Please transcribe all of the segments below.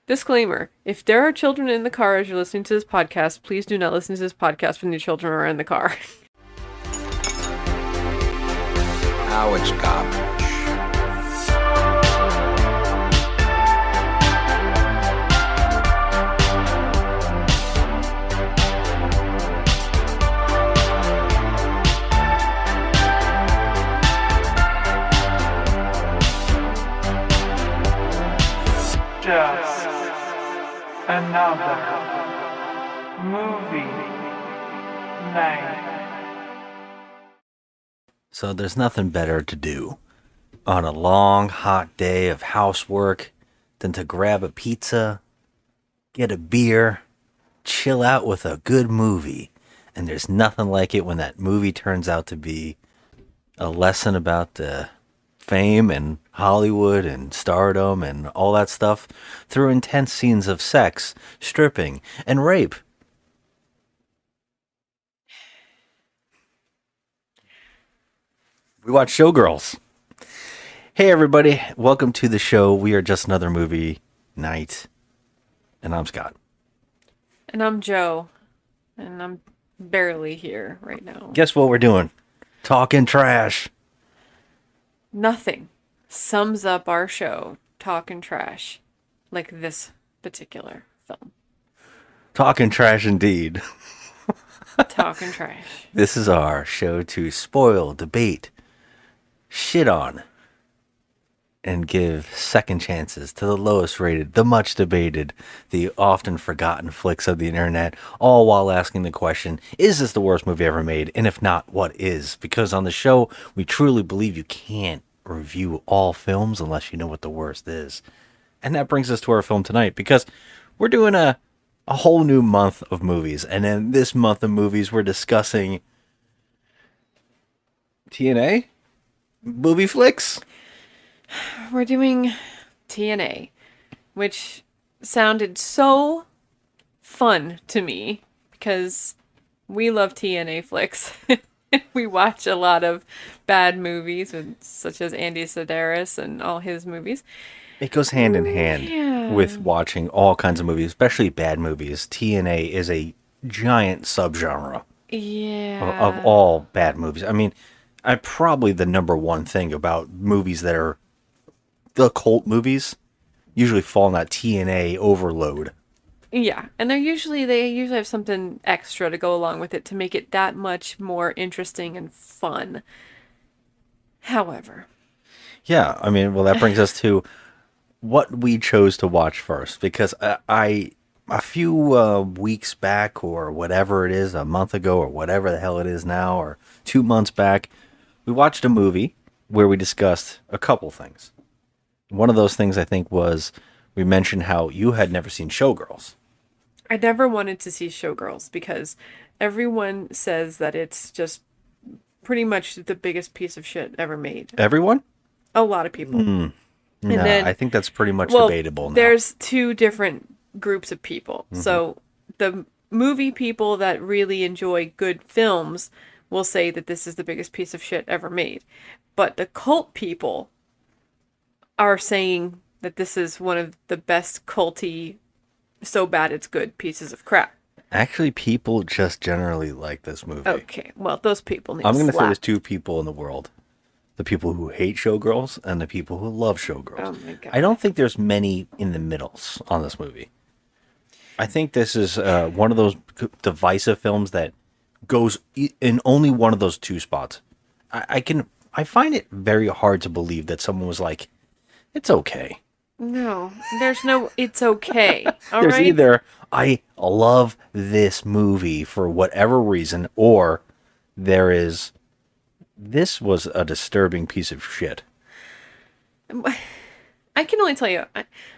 Disclaimer. If there are children in the car as you're listening to this podcast, please do not listen to this podcast when your children are in the car. Now it's garbage. Just another movie night. So there's nothing better to do on a long, hot day of housework than to grab a pizza, get a beer, chill out with a good movie. And there's nothing like it when that movie turns out to be a lesson about the fame and Hollywood and stardom and all that stuff through intense scenes of sex, stripping, and rape. We watch ShowGirls. Hey everybody, welcome to the show. We are just another movie night. And I'm Scott. And I'm Joe. And I'm barely here right now. Guess what we're doing? Talking trash. Nothing sums up our show, Talking Trash, like this particular film. Talking trash indeed. Talking Trash. This is our show to spoil, debate, shit on, and give second chances to the lowest rated, the much debated, the often forgotten flicks of the internet, all while asking the question, is this the worst movie ever made? And if not, what is? Because on the show, we truly believe you can't review all films unless you know what the worst is. And that brings us to our film tonight, because we're doing a whole new month of movies. And in this month of movies, we're discussing TNA? Movie flicks? We're doing TNA, which sounded so fun to me because we love TNA flicks. We watch a lot of bad movies, such as Andy Sedaris and all his movies. It goes hand in hand with watching all kinds of movies, especially bad movies. TNA is a giant subgenre of all bad movies. I mean, probably the number one thing about movies that are the cult movies usually fall in that TNA overload. Yeah, and they usually have something extra to go along with it to make it that much more interesting and fun. However. Yeah, I mean, well, that brings us to what we chose to watch first, because a few weeks back, or whatever it is, a month ago, or whatever the hell it is now, or 2 months back, we watched a movie where we discussed a couple things. One of those things, I think, was we mentioned how you had never seen ShowGirls. I never wanted to see ShowGirls because everyone says that it's just pretty much the biggest piece of shit ever made. Everyone? A lot of people. No, I think that's pretty much debatable now. There's two different groups of people. Mm-hmm. So the movie people that really enjoy good films will say that this is the biggest piece of shit ever made. But the cult people are saying that this is one of the best culty, so bad it's good pieces of crap. Actually, people just generally like this movie. Okay, well, those people need I'm going to say there's two people in the world. The people who hate ShowGirls and the people who love ShowGirls. Oh my God. I don't think there's many in the middles on this movie. I think this is one of those divisive films that goes in only one of those two spots. I find it very hard to believe that someone was like, it's okay. No, there's no, it's okay. All There's right? either, I love this movie for whatever reason, or there is, this was a disturbing piece of shit. I can only tell you,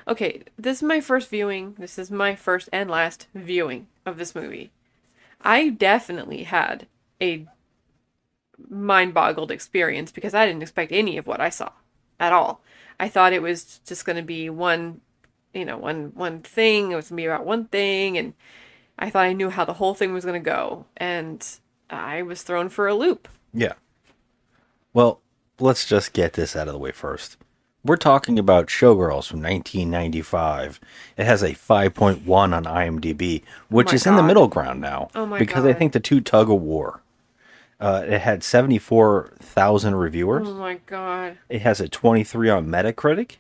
okay, this is my first viewing. This is my first and last viewing of this movie. I definitely had a mind-boggled experience because I didn't expect any of what I saw at all. I thought it was just going to be one thing. It was going to be about one thing, and I thought I knew how the whole thing was going to go, and I was thrown for a loop. Yeah. Well, let's just get this out of the way first. We're talking about Showgirls from 1995. It has a 5.1 on IMDb, which my is in the God. middle ground now. Oh my because I God. think the two tug of war. It had 74,000 reviewers. Oh my God. It has a 23 on Metacritic.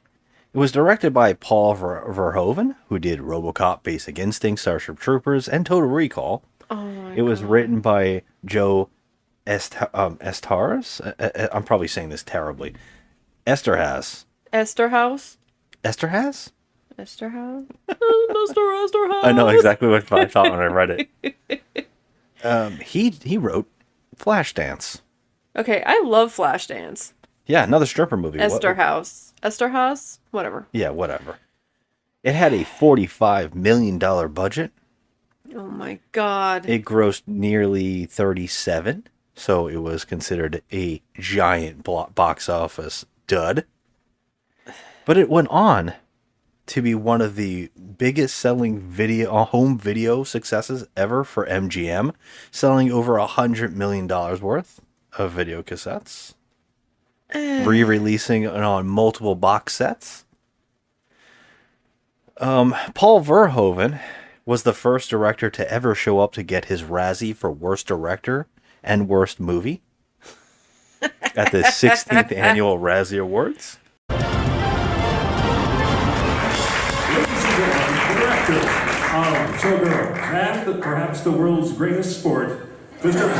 It was directed by Paul Verhoeven, who did RoboCop, Basic Instinct, Starship Troopers, and Total Recall. Oh my It was God. written by Joe Estaras. I'm probably saying this terribly. Esterhaz. Esterhaus? Esterhaz? Esterhaus? Mr. Esterhaus. I know exactly what I thought when I read it. He wrote Flashdance. Okay, I love Flashdance. Yeah, another stripper movie. Esterhaus. Esterhaus? Whatever. Yeah, whatever. It had a $45 million budget. Oh my God. It grossed nearly 37, so it was considered a giant box office dud. But it went on to be one of the biggest selling home video successes ever for MGM, selling over $100 million worth of video cassettes, re-releasing it on multiple box sets. Paul Verhoeven was the first director to ever show up to get his Razzie for Worst Director and Worst Movie at the 16th Annual Razzie Awards. Director of Showgirls and perhaps the world's greatest sport, Mr.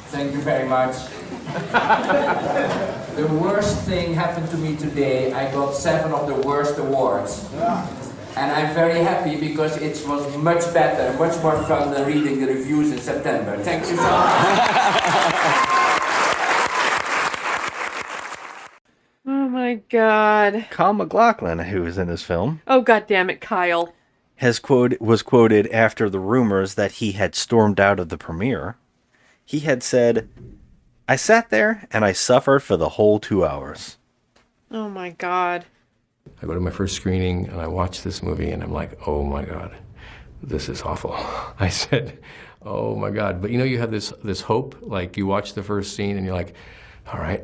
Thank you very much. The worst thing happened to me today. I got 7 of the worst awards. And I'm very happy because it was much better, much more fun than reading the reviews in September. Thank you so much. Oh my God. Kyle MacLachlan, who was in this film, Oh God damn it, Kyle. was quoted after the rumors that he had stormed out of the premiere. He had said, "I sat there and I suffered for the whole 2 hours." Oh my God. I go to my first screening and I watch this movie and I'm like, oh my God, this is awful. I said, oh my God. But you know, you have this hope, like you watch the first scene and you're like, all right,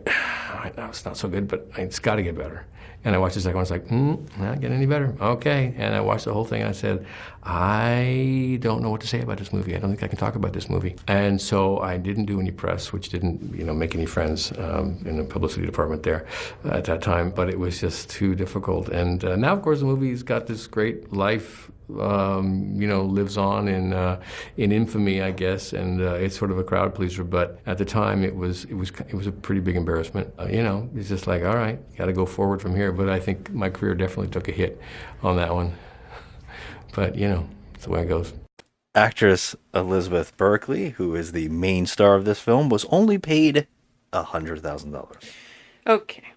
now it's not so good, but it's got to get better. And I watched the second one, it's like, not getting any better. Okay. And I watched the whole thing and I said, I don't know what to say about this movie. I don't think I can talk about this movie. And so I didn't do any press, which didn't, make any friends in the publicity department there at that time. But it was just too difficult. And now, of course, the movie's got this great life, lives on in infamy, I guess, and it's sort of a crowd pleaser. But at the time, it was a pretty big embarrassment. It's just like, all right, got to go forward from here. But I think my career definitely took a hit on that one. But it's the way it goes. Actress Elizabeth Berkley, who is the main star of this film, was only paid $100,000. Okay.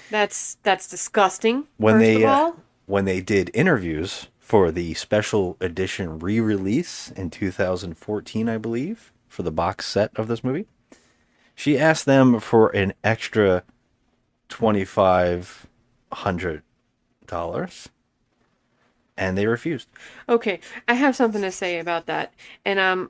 That's disgusting. First of all. When they did interviews for the special edition re-release in 2014, I believe, for the box set of this movie, she asked them for an extra $2,500, and they refused. Okay, I have something to say about that, and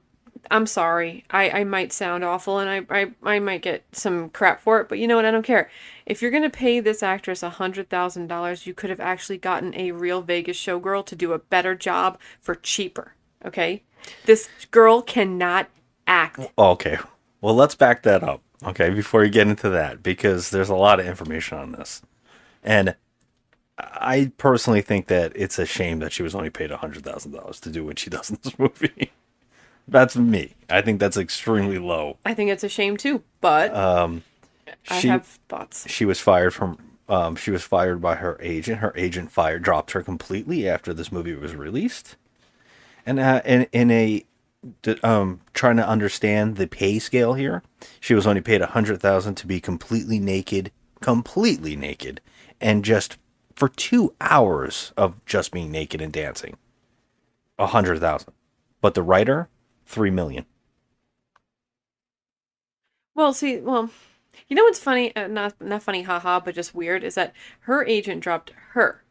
I'm sorry. I might sound awful, and I might get some crap for it, but you know what? I don't care. If you're gonna pay this actress $100,000, you could have actually gotten a real Vegas showgirl to do a better job for cheaper. Okay, this girl cannot act. Okay, well, let's back that up, okay, before you get into that, because there's a lot of information on this, and I personally think that it's a shame that she was only paid $100,000 to do what she does in this movie. That's me. I think that's extremely low. I think it's a shame too, but I have thoughts. She was fired from. She was fired by her agent. Her agent dropped her completely after this movie was released. And trying to understand the pay scale here, she was only paid $100,000 to be completely naked, and just for 2 hours of just being naked and dancing. $100,000, but the writer, $3 million. Well, see, well, you know what's funny? Not funny, haha, but just weird is that her agent dropped her.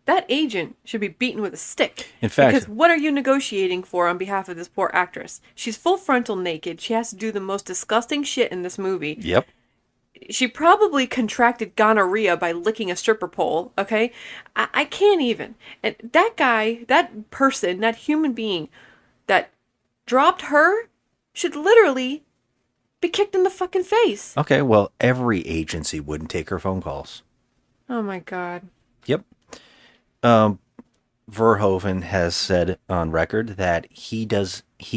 That agent should be beaten with a stick. In fact, because what are you negotiating for on behalf of this poor actress? She's full frontal naked. She has to do the most disgusting shit in this movie. yep. She probably contracted gonorrhea by licking a stripper pole, okay? I can't even. And that guy, that person, that human being that dropped her should literally be kicked in the fucking face. Okay, well, every agency wouldn't take her phone calls. Oh my god. Yep. Verhoeven has said on record that he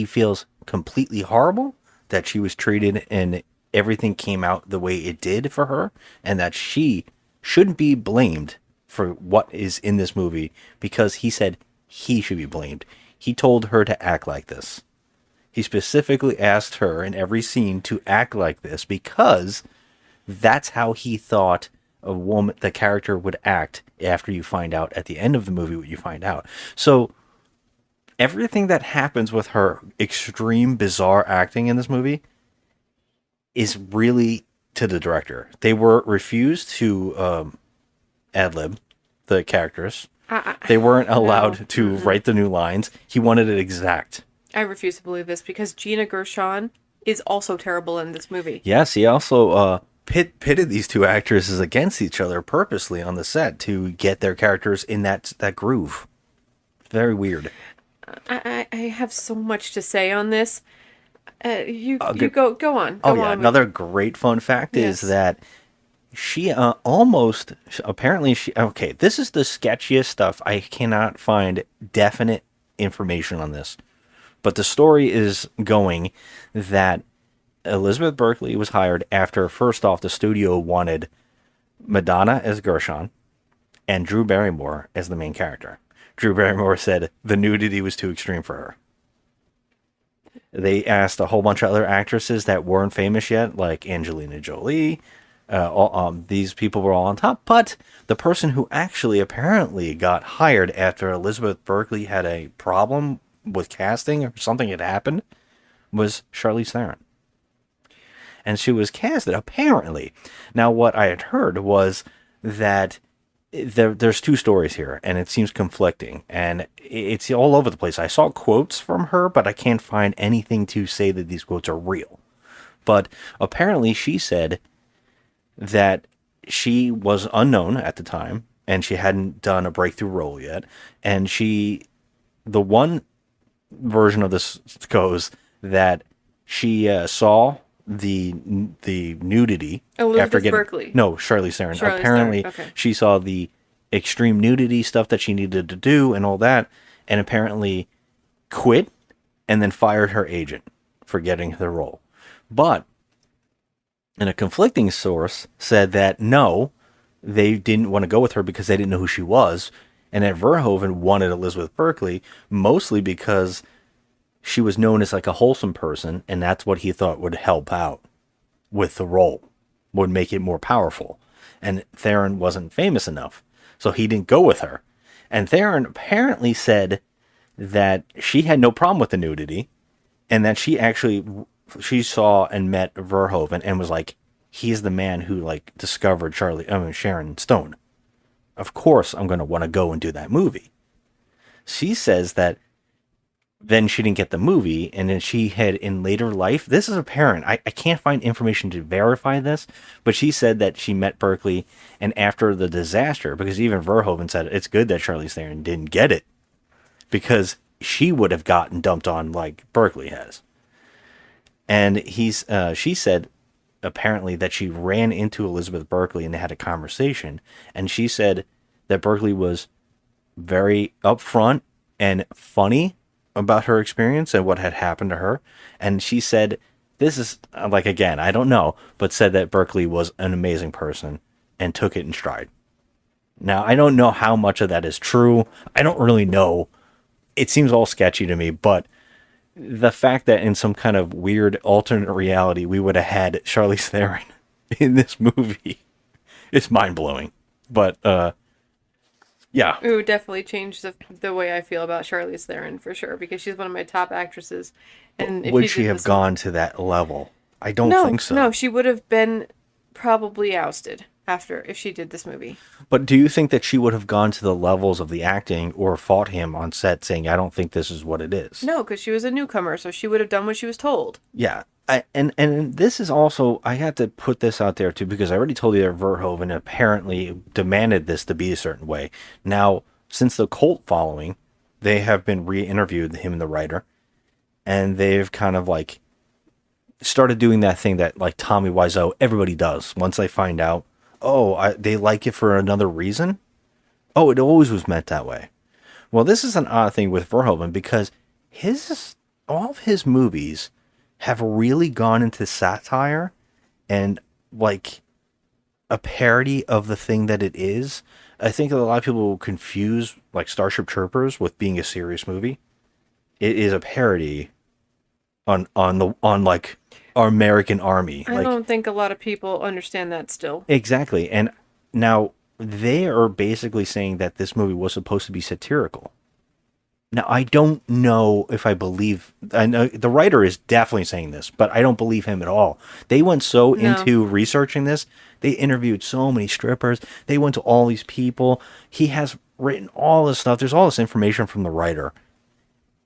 feels completely horrible that she was treated and everything came out the way it did for her, and that she shouldn't be blamed for what is in this movie because he said he should be blamed. He told her to act like this. He specifically asked her in every scene to act like this because that's how he thought the character would act after you find out at the end of the movie what you find out. So everything that happens with her extreme bizarre acting in this movie is really to the director. They were refused to ad-lib the characters. They weren't allowed to write the new lines. He wanted it exact. I refuse to believe this because Gina Gershon is also terrible in this movie. Yes, he also pitted these two actresses against each other purposely on the set to get their characters in that groove. Very weird. I have so much to say on this. You go on. Oh yeah, another great fun fact is that she okay, this is the sketchiest stuff. I cannot find definite information on this. But the story is going that Elizabeth Berkley was hired after, first off, the studio wanted Madonna as Gershon and Drew Barrymore as the main character. Drew Barrymore said the nudity was too extreme for her. They asked a whole bunch of other actresses that weren't famous yet, like Angelina Jolie. These people were all on top. But the person who actually apparently got hired after Elizabeth Berkley had a problem with casting or something had happened was Charlize Theron. And she was casted, apparently. Now, what I had heard was that there's two stories here, and it seems conflicting, and it's all over the place. I saw quotes from her, but I can't find anything to say that these quotes are real. But apparently she said that she was unknown at the time, and she hadn't done a breakthrough role yet, and the one version of this goes that she saw the nudity after getting Berkley. No, Charlize Theron. Apparently she saw the extreme nudity stuff that she needed to do and all that, and apparently quit and then fired her agent for getting the role. But and a conflicting source said that no, they didn't want to go with her because they didn't know who she was. And that Verhoeven wanted Elizabeth Berkley mostly because she was known as like a wholesome person, and that's what he thought would help out with the role, would make it more powerful. And Theron wasn't famous enough, so he didn't go with her. And Theron apparently said that she had no problem with the nudity, and that she saw and met Verhoeven and was like, he's the man who like discovered Sharon Stone. Of course I'm going to want to go and do that movie. She says that then she didn't get the movie, and then she had in later life, this is apparent, I can't find information to verify this, but she said that she met Berkley, and after the disaster, because even Verhoeven said it's good that Charlize Theron didn't get it, because she would have gotten dumped on like Berkley has. And she said apparently that she ran into Elizabeth Berkley and they had a conversation, and she said that Berkley was very upfront and funny about her experience and what had happened to her. And she said, this is like, again, I don't know, but said that Berkley was an amazing person and took it in stride. Now, I don't know how much of that is true. I don't really know. It seems all sketchy to me, but the fact that in some kind of weird alternate reality, we would have had Charlize Theron in this movie is mind-blowing. But, yeah. It would definitely change the way I feel about Charlize Theron, for sure, because she's one of my top actresses. And would she have gone to that level? I don't No, think so. no, she would have been probably ousted after if she did this movie. But do you think that she would have gone to the levels of the acting or fought him on set saying, I don't think this is what it is? No, because she was a newcomer, so she would have done what she was told. Yeah. And this is also, I have to put this out there too, because I already told you that Verhoeven apparently demanded this to be a certain way. Now, since the cult following, they have been re-interviewed, him and the writer, and they've kind of like started doing that thing that like Tommy Wiseau, everybody does. Once they find out, they like it for another reason. Oh, it always was meant that way. Well, this is an odd thing with Verhoeven because all of his movies have really gone into satire and like a parody of the thing that it is. I think that a lot of people will confuse like Starship Troopers with being a serious movie. It is a parody on like our American Army. I don't think a lot of people understand that still. Exactly. And now they are basically saying that this movie was supposed to be satirical. Now, I don't know if I believe... I know the writer is definitely saying this, but I don't believe him at all. They went so into researching this. They interviewed so many strippers. They went to all these people. He has written all this stuff. There's all this information from the writer.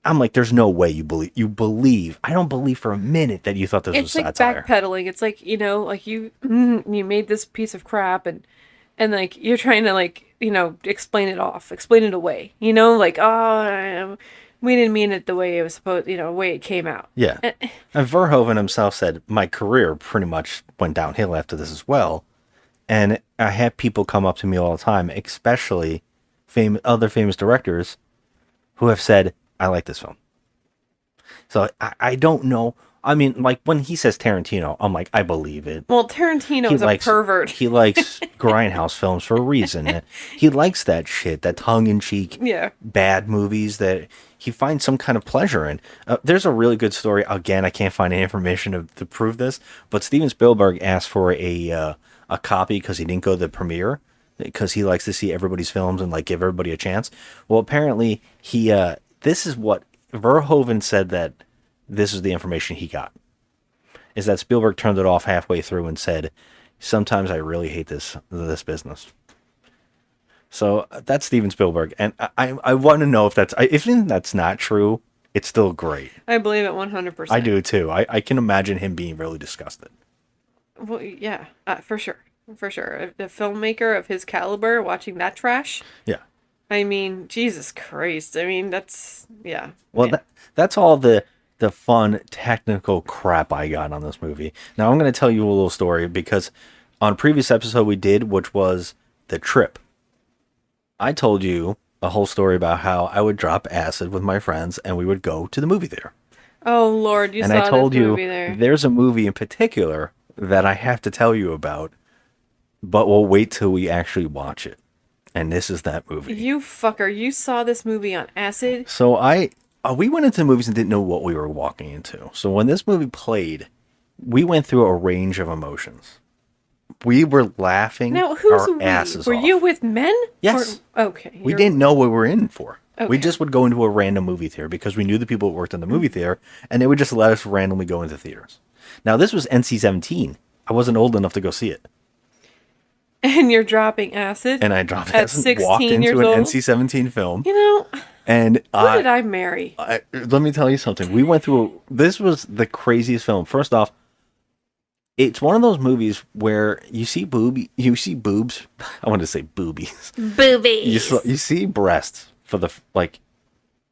I'm like, there's no way you believe. I don't believe for a minute that you thought this was satire. It's like backpedaling. It's like, like you made this piece of crap and like you're trying to like, explain it away, like, we didn't mean it the way it was supposed, the way it came out. Yeah. And Verhoeven himself said, my career pretty much went downhill after this as well. And I have people come up to me all the time, especially other famous directors who have said, I like this film. So I don't know. I mean, like when he says Tarantino, I'm like, I believe it. Well, Tarantino is a pervert. He likes grindhouse films for a reason. He likes that shit, that tongue-in-cheek, bad movies that he finds some kind of pleasure in. There's a really good story. Again, I can't find any information to prove this, but Steven Spielberg asked for a copy because he didn't go to the premiere because he likes to see everybody's films and like give everybody a chance. Well, apparently this is what Verhoeven said that this is the information he got. Is that Spielberg turned it off halfway through and said, sometimes I really hate this business. So that's Steven Spielberg. And I want to know if that's not true, it's still great. I believe it 100%. I do too. I can imagine him being really disgusted. Well, yeah, for sure. For sure. The filmmaker of his caliber watching that trash. Yeah. I mean, Jesus Christ. I mean, that's, yeah. Well, that's all the fun technical crap I got on this movie. Now I'm going to tell you a little story because on a previous episode we did, which was the trip, I told you a whole story about how I would drop acid with my friends and we would go to the movie theater. Oh, Lord, you and saw I told this you movie there. There's a movie in particular that I have to tell you about, but we'll wait till we actually watch it. And this is that movie. You fucker, you saw this movie on acid? So we went into the movies and didn't know what we were walking into. So when this movie played, we went through a range of emotions. We were laughing now, who's our we? asses Were off. you with men? Yes. Okay. We didn't know what we were in for. Okay. We just would go into a random movie theater because we knew the people that worked in the movie theater, and they would just let us randomly go into theaters. Now, this was NC-17. I wasn't old enough to go see it. And you're dropping acid? And I dropped at acid, 16 walked into years an old? NC-17 film. And who did I marry? Let me tell you something. We went through... This was the craziest film. First off, it's one of those movies where you see boobs. I wanted to say boobies. Boobies. You see breasts for the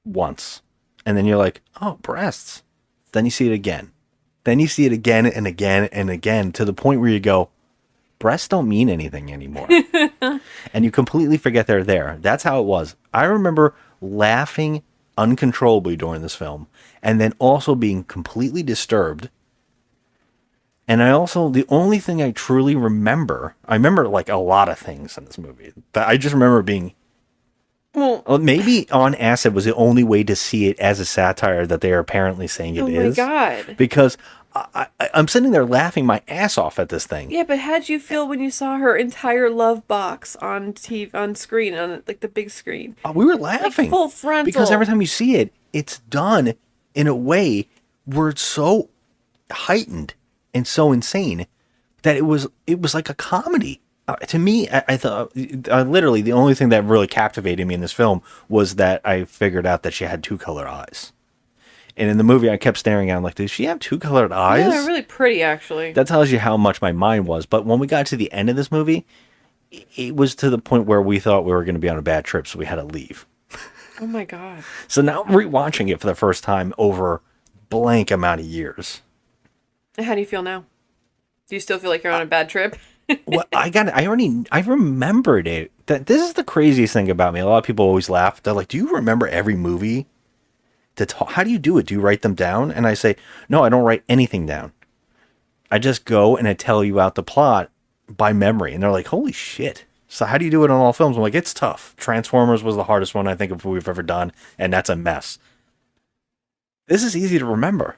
once, and then you're like, oh, breasts. Then you see it again. Then you see it again and again and again to the point where you go, breasts don't mean anything anymore. And you completely forget they're there. That's how it was. I remember laughing uncontrollably during this film, and then also being completely disturbed. And the only thing I truly remember, I remember like a lot of things in this movie, but I just remember being, well, maybe on acid was the only way to see it as a satire that they are apparently saying it is. Oh my God. Because I'm sitting there laughing my ass off at this thing. Yeah, but how'd you feel when you saw her entire love box on TV, on screen, on like the big screen? We were laughing. Like full frontal. Because every time you see it, it's done in a way where it's so heightened and so insane that it was like a comedy. To me, I thought literally the only thing that really captivated me in this film was that I figured out that she had two colored eyes. And in the movie, I kept staring at him like, does she have two colored eyes? Yeah, they're really pretty, actually. That tells you how much my mind was. But when we got to the end of this movie, it was to the point where we thought we were going to be on a bad trip, so we had to leave. Oh my god. So now I'm rewatching it for the first time over blank amount of years. How do you feel now? Do you still feel like you're on a bad trip? Well, I remembered it. This is the craziest thing about me. A lot of people always laugh. They're like, do you remember every movie? How do you do it? Do you write them down? And I say, no, I don't write anything down. I just go and I tell you out the plot by memory. And they're like, holy shit. So how do you do it on all films? I'm like, it's tough. Transformers was the hardest one I think of we've ever done. And that's a mess. This is easy to remember.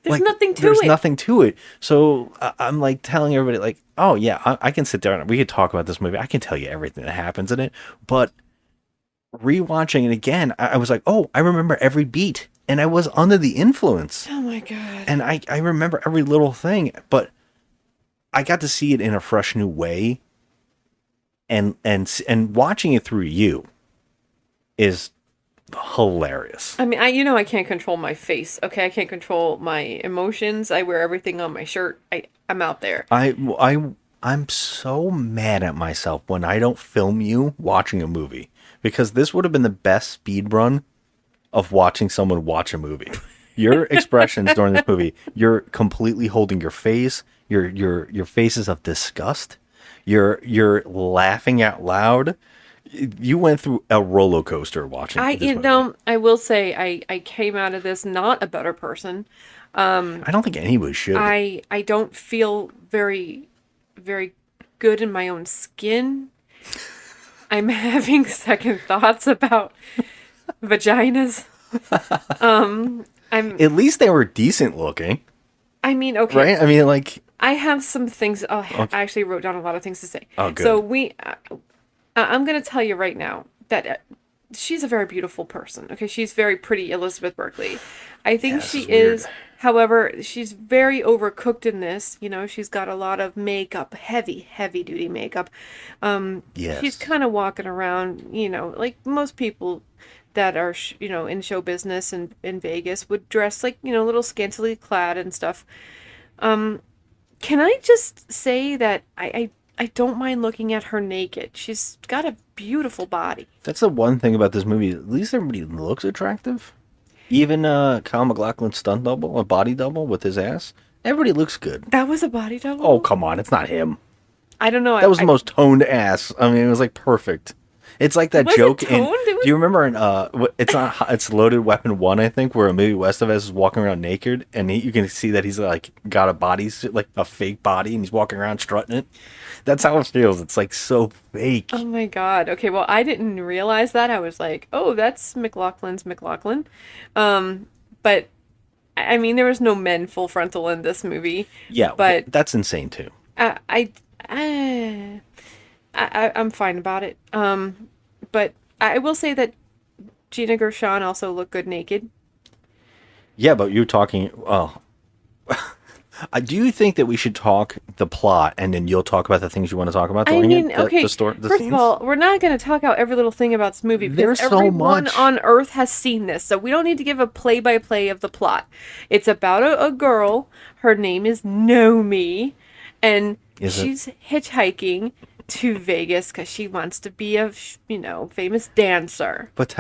There's nothing to it. There's nothing to it. So I'm like telling everybody like, oh yeah, I can sit there and we could talk about this movie. I can tell you everything that happens in it. But rewatching it again, I was like, oh, I remember every beat. And I was under the influence. Oh my god. And I remember every little thing. But I got to see it in a fresh new way. And watching it through you is hilarious. I mean, I can't control my face. Okay, I can't control my emotions. I wear everything on my shirt. I'm out there. I'm so mad at myself when I don't film you watching a movie, because this would have been the best speed run of watching someone watch a movie. Your expressions during this movie, you're completely holding your face. Your faces of disgust. You're laughing out loud. You went through a roller coaster watching this movie. I will say I came out of this not a better person. I don't think anybody should. I don't feel very, very good in my own skin. I'm having second thoughts about vaginas. At least they were decent looking, I mean, okay. right? I mean, like, I have some things. Oh, okay. I actually wrote down a lot of things to say. Oh, good. So I'm going to tell you right now that she's a very beautiful person. Okay, she's very pretty, Elizabeth Berkley. I think she is. However, she's very overcooked in this. You know, she's got a lot of makeup, heavy duty makeup. yes. She's kind of walking around, like most people that are, in show business and in Vegas would dress like, a little scantily clad and stuff. Can I just say that I don't mind looking at her naked. She's got a beautiful body. That's the one thing about this movie. At least everybody looks attractive. Even Kyle MacLachlan's stunt double, a body double with his ass. Everybody looks good. That was a body double? Oh, come on. It's not him. I don't know. That was the most toned ass. I mean, it was like perfect. It's like that joke in. Do you remember in it's Loaded Weapon 1, I think, where Emilio Estevez is walking around naked, and you can see that he's like got a body, like a fake body, and he's walking around strutting it. That's how it feels. It's like so fake. Oh my god. Okay, well, I didn't realize that. I was like, oh, that's MacLachlan's MacLachlan. But I mean, there was no men full frontal in this movie. Yeah, but that's insane too. I'm fine about it. But I will say that Gina Gershon also looked good naked. Yeah, but you're talking. Do you think that we should talk the plot and then you'll talk about the things you want to talk about? Okay. First of all, we're not going to talk out every little thing about this movie because everyone on Earth has seen this, so we don't need to give a play-by-play of the plot. It's about a girl. Her name is Nomi, and she's hitchhiking to Vegas because she wants to be a famous dancer. But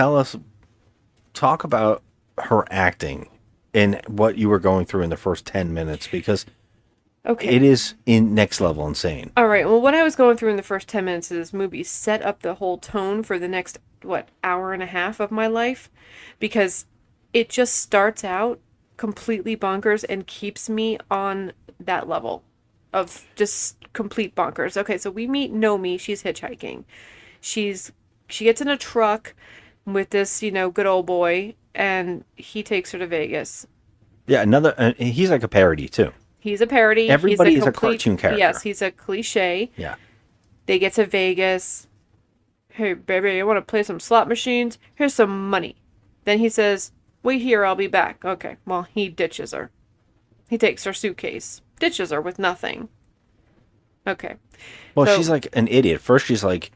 talk about her acting and what you were going through in the first 10 minutes, because it is in next level insane. All right, well, what I was going through in the first 10 minutes of this movie set up the whole tone for the next hour and a half of my life, because it just starts out completely bonkers and keeps me on that level of just complete bonkers. Okay, so we meet Nomi. She's hitchhiking. She gets in a truck with this, good old boy, and he takes her to Vegas. Yeah, he's like a parody too. He's a parody. Everybody is a cartoon character. Yes, he's a cliche. Yeah. They get to Vegas. Hey, baby, I want to play some slot machines. Here's some money. Then he says, wait here, I'll be back. Okay, well, he ditches her. He takes her suitcase, ditches her with nothing. Okay. Well, So- she's like an idiot. First, she's like,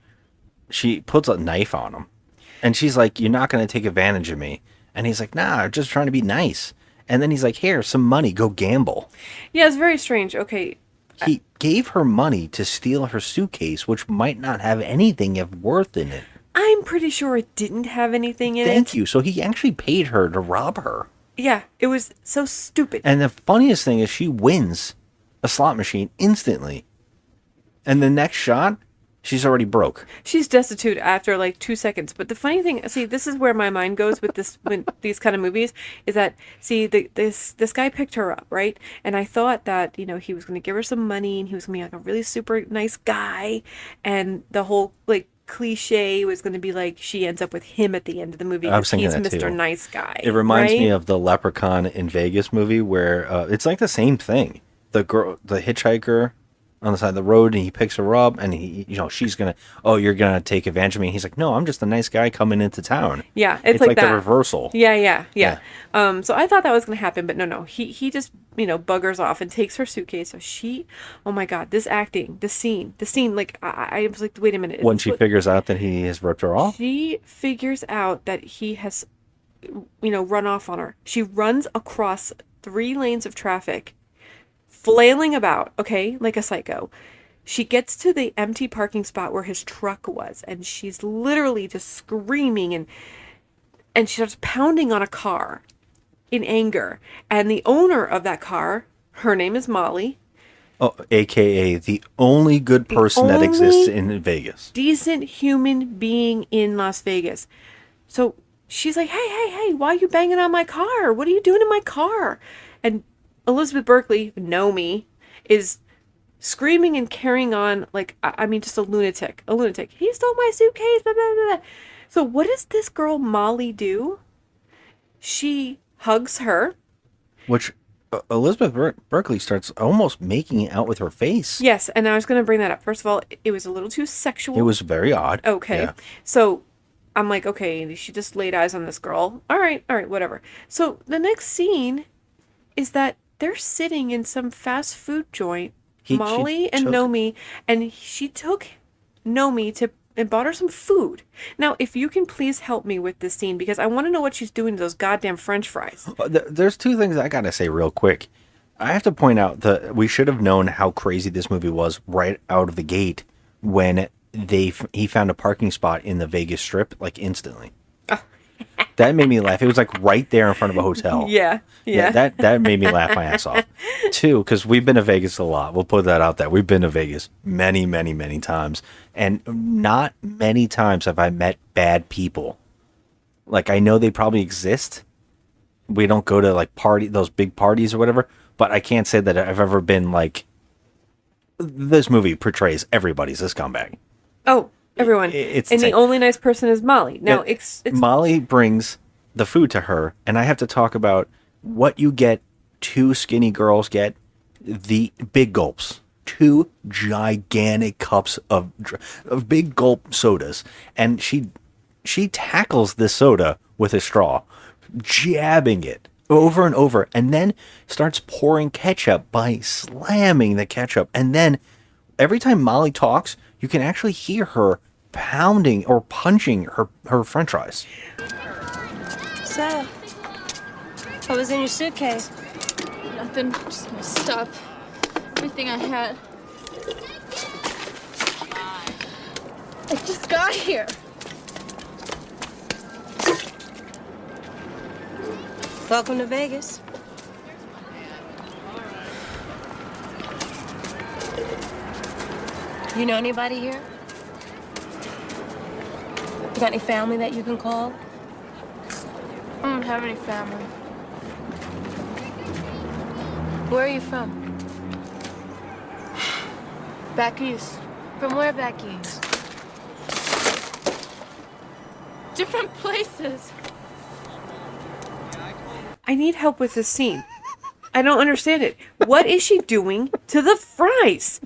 she puts a knife on him. And she's like, you're not going to take advantage of me. And he's like, nah, I'm just trying to be nice. And then he's like, here, some money, go gamble. Yeah, it's very strange. Okay. He gave her money to steal her suitcase, which might not have anything of worth in it. I'm pretty sure it didn't have anything in it. Thank you. So he actually paid her to rob her. Yeah, it was so stupid. And the funniest thing is she wins a slot machine instantly. And the next shot, she's already broke. She's destitute after like 2 seconds. But the funny thing, see, this is where my mind goes with this, with these kind of movies, is that, see, this guy picked her up, right? And I thought that, he was going to give her some money and he was going to be like a really super nice guy. And the whole like cliche was going to be like she ends up with him at the end of the movie. I was thinking he's that Mr. too. Nice Guy. It reminds right? me of the Leprechaun in Vegas movie where it's like the same thing. The girl, the hitchhiker on the side of the road, and he picks her up, and she's gonna, you're gonna take advantage of me. And he's like, no, I'm just a nice guy coming into town. Yeah, It's like the that. reversal. Yeah. So I thought that was gonna happen, but no. He just buggers off and takes her suitcase. So she, oh my god, this acting, the scene. Like I was like, wait a minute. When she figures out that he has ripped her off, she figures out that he has, run off on her. She runs across 3 lanes of traffic, flailing about, okay, like a psycho. She gets to the empty parking spot where his truck was, and she's literally just screaming and she starts pounding on a car in anger. And the owner of that car, her name is Molly. AKA the only good person that exists in Vegas. Decent human being in Las Vegas. So she's like, hey, why are you banging on my car? What are you doing in my car? And Elizabeth Berkley, know me, is screaming and carrying on like, just a lunatic. He stole my suitcase, blah, blah, blah. So what does this girl Molly do? She hugs her. Which Elizabeth Berkley starts almost making out with her face. Yes, and I was going to bring that up. First of all, it was a little too sexual. It was very odd. Okay. Yeah. So I'm like, okay, she just laid eyes on this girl. All right, whatever. So the next scene is that they're sitting in some fast food joint, Molly and Nomi, and she took Nomi and bought her some food. Now, if you can please help me with this scene, because I want to know what she's doing to those goddamn French fries. There's 2 things I gotta say real quick. I have to point out that we should have known how crazy this movie was right out of the gate when he found a parking spot in the Vegas Strip like instantly. That made me laugh. It was like right there in front of a hotel. Yeah. That made me laugh my ass off. 2, because we've been to Vegas a lot. We'll put that out there. We've been to Vegas many, many, many times. And not many times have I met bad people. Like, I know they probably exist. We don't go to like those big parties or whatever. But I can't say that I've ever been like, this movie portrays everybody's a scumbag. Oh, everyone. It's and the insane. only nice person is Molly. Now, it's Molly brings the food to her, and I have to talk about what you get. 2 skinny girls get the big gulps. 2 gigantic cups of big gulp sodas, and she tackles this soda with a straw, jabbing it over and over, and then starts pouring ketchup by slamming the ketchup. And then every time Molly talks, you can actually hear her pounding or punching her french fries. So, what was in your suitcase? Nothing, just my stuff. Everything I had. I just got here. Welcome to Vegas. You know anybody here? You got any family that you can call? I don't have any family. Where are you from? Back east. From where back east? Different places. I need help with this scene. I don't understand it. What is she doing to the fries?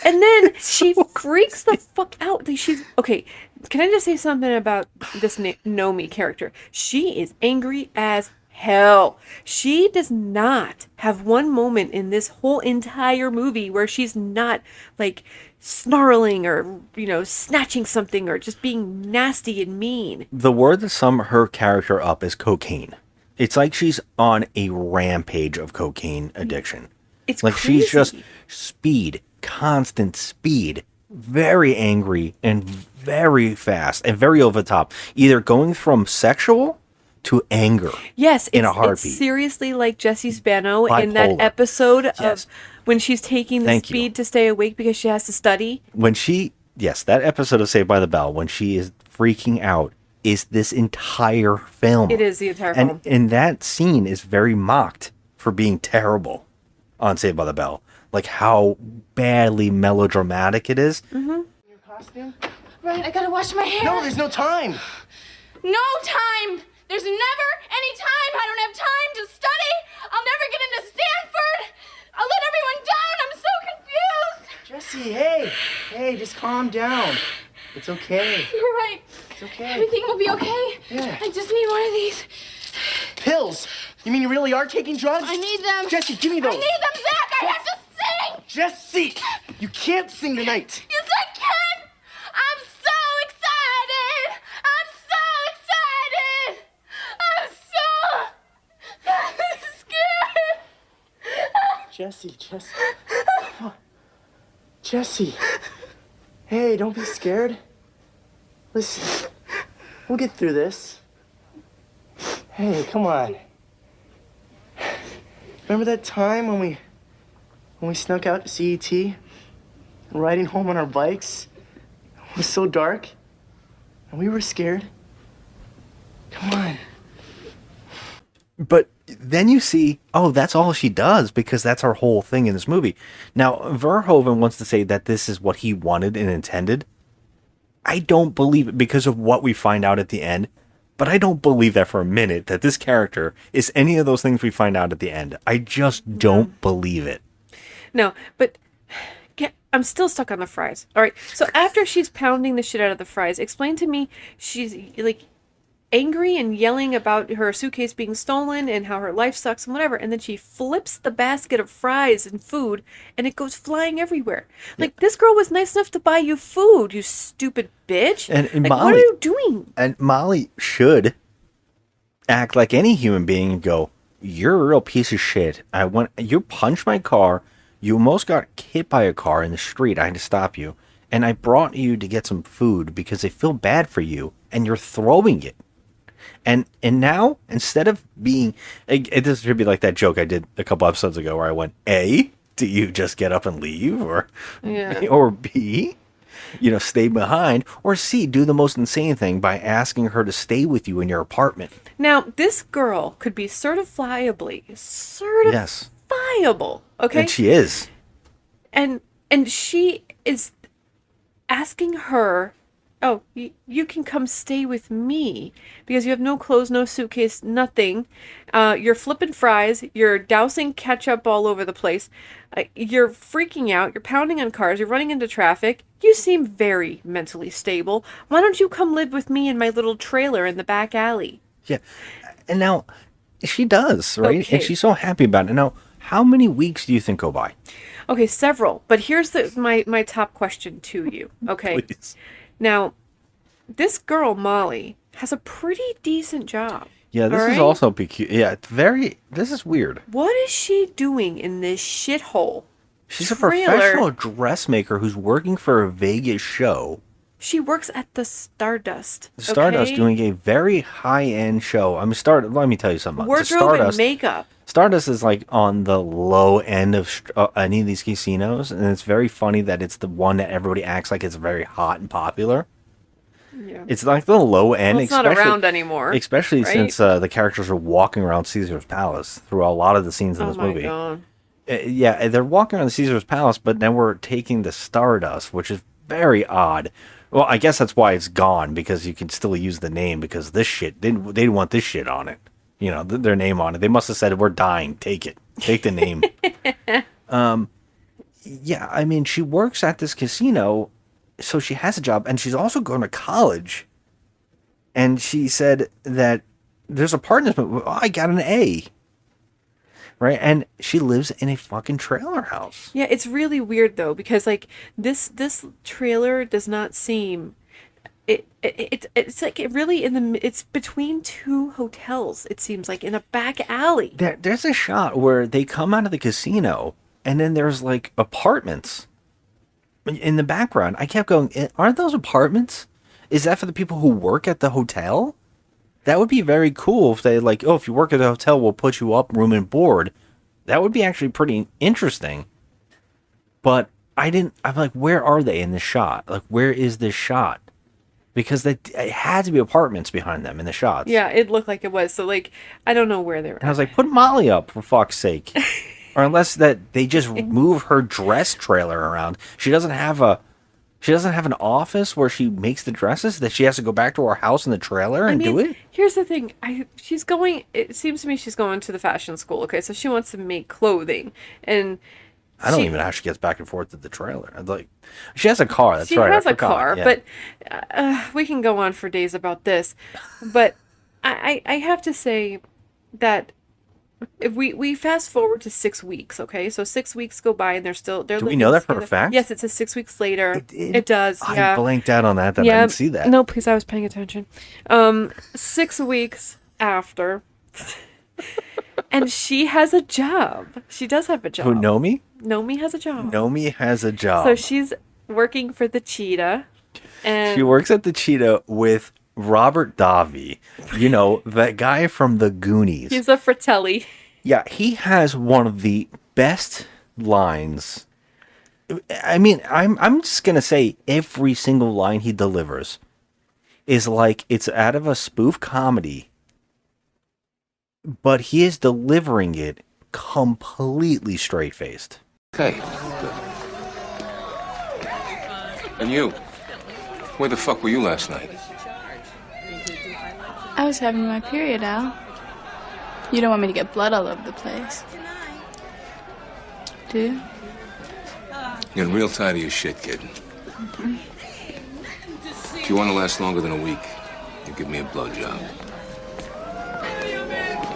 And then she freaks the fuck out. She's okay. Can I just say something about this Nomi character? She is angry as hell. She does not have one moment in this whole entire movie where she's not like snarling or, snatching something or just being nasty and mean. The word that sum her character up is cocaine. It's like she's on a rampage of cocaine addiction. It's like crazy. She's just speed, constant speed, very angry and very fast and very over the top. Either going from sexual to anger. Yes, in a heartbeat. It's seriously like Jessie Spano in Bipolar. that episode Yes. of when she's taking the Thank you. speed to stay awake because she has to study. That episode of Saved by the Bell, when she is freaking out, is this entire film. It is the entire film. And that scene is very mocked for being terrible on Saved by the Bell. Like how badly melodramatic it is. Mm-hmm. Your costume? Right, I gotta wash my hair. No, there's no time. No time! There's never any time! I don't have time to study! I'll never get into Stanford! I'll let everyone down! I'm so confused! Jesse, hey, just calm down. It's okay. You're right. It's okay. Everything will be okay. Yeah. I just need one of these. Pills? You mean you really are taking drugs? I need them. Jesse, give me those. I need them, Zach! I have to sing! Jesse, you can't sing tonight. Yes, I can! I'm so excited! I'm so excited! I'm so scared! Jesse. Jesse. Hey, don't be scared. Listen, we'll get through this. Hey, come on. Remember that time when we snuck out to CET and riding home on our bikes? It was so dark and we were scared. Come on. But then you see, oh, that's all she does because that's her whole thing in this movie. Now, Verhoeven wants to say that this is what he wanted and intended. I don't believe it because of what we find out at the end. But I don't believe that for a minute that this character is any of those things we find out at the end. I just don't believe it. No, but I'm still stuck on the fries. All right. So after she's pounding the shit out of the fries, explain to me she's like angry and yelling about her suitcase being stolen and how her life sucks and whatever, and then she flips the basket of fries and food and it goes flying everywhere. Like, this girl was nice enough to buy you food, you stupid bitch. And like, Molly, what are you doing? And Molly should act like any human being and go, you're a real piece of shit. You punched my car. You almost got hit by a car in the street. I had to stop you. And I brought you to get some food because I feel bad for you and you're throwing it. And now, instead of being... This should be like that joke I did a couple episodes ago where I went, A, do you just get up and leave? Or B, stay behind? Or C, do the most insane thing by asking her to stay with you in your apartment. Now, this girl could be certifiable, okay? And she is. And she is asking her... Oh, you can come stay with me because you have no clothes, no suitcase, nothing. You're flipping fries. You're dousing ketchup all over the place. You're freaking out. You're pounding on cars. You're running into traffic. You seem very mentally stable. Why don't you come live with me in my little trailer in the back alley? Yeah. And now she does, right? Okay. And she's so happy about it. Now, how many weeks do you think go by? Okay, several. But here's my top question to you. Okay. Please. Now, this girl, Molly, has a pretty decent job. Yeah, this is also peculiar. Yeah, this is weird. What is she doing in this shithole? She's a professional dressmaker who's working for a Vegas show. She works at the Stardust. Stardust doing a very high-end show. I mean, let me tell you something. Wardrobe and makeup. Stardust is like on the low end of any of these casinos, and it's very funny that it's the one that everybody acts like it's very hot and popular. Yeah. It's like the low end. Well, it's not around anymore. Especially since the characters are walking around Caesar's Palace through a lot of the scenes in this movie. God. Yeah, they're walking around Caesar's Palace, but then we're taking the Stardust, which is very odd. Well, I guess that's why it's gone, because you can still use the name, because this shit, they didn't want this shit on it. Their name on it. They must have said, we're dying. Take it. Take the name. Yeah, I mean, she works at this casino, so she has a job, and she's also going to college. And she said that there's a part in this movie. Oh, I got an A. Right? And she lives in a fucking trailer house. Yeah, it's really weird though, because like this trailer does not seem it's like it really it's between two hotels, it seems like, in a back alley. There's a shot where they come out of the casino and then there's like apartments in the background. I kept going, aren't those apartments? Is that for the people who work at the hotel? That would be very cool if they like, oh, if you work at a hotel, we'll put you up room and board. That would be actually pretty interesting. But I'm like, where are they in this shot? Like, where is this shot? Because it had to be apartments behind them in the shots. Yeah, it looked like it was. So like, I don't know where they're And I was like, put Molly up for fuck's sake. Or unless that they just move her dress trailer around. She doesn't have an office where she makes the dresses, that she has to go back to her house in the trailer and do it? Here's the thing. It seems to me she's going to the fashion school, okay? So she wants to make clothing. And I don't even know how she gets back and forth to the trailer. Like, she has a car, that's she right. has a car, yeah. But we can go on for days about this. But I have to say that if we fast forward to 6 weeks, okay? So 6 weeks go by and Do we know that for a fact? Yes, it says 6 weeks later. It does. Yeah. I blanked out on that. I didn't see that. No, please, I was paying attention. 6 weeks after, and she has a job. She does have a job. Who, Nomi? Nomi has a job. Nomi has a job. So she's working for the Cheetah, and she works at the Cheetah with Robert Davi, you know, that guy from the Goonies. He's a Fratelli. Yeah, he has one of the best lines. I mean, I'm just gonna say every single line he delivers is like it's out of a spoof comedy, but he is delivering it completely straight faced. Okay, good. And you, where the fuck were you last night? I was having my period, Al. You don't want me to get blood all over the place. Do you? You're real tired of your shit, kid. If you want to last longer than a week, you give me a blowjob.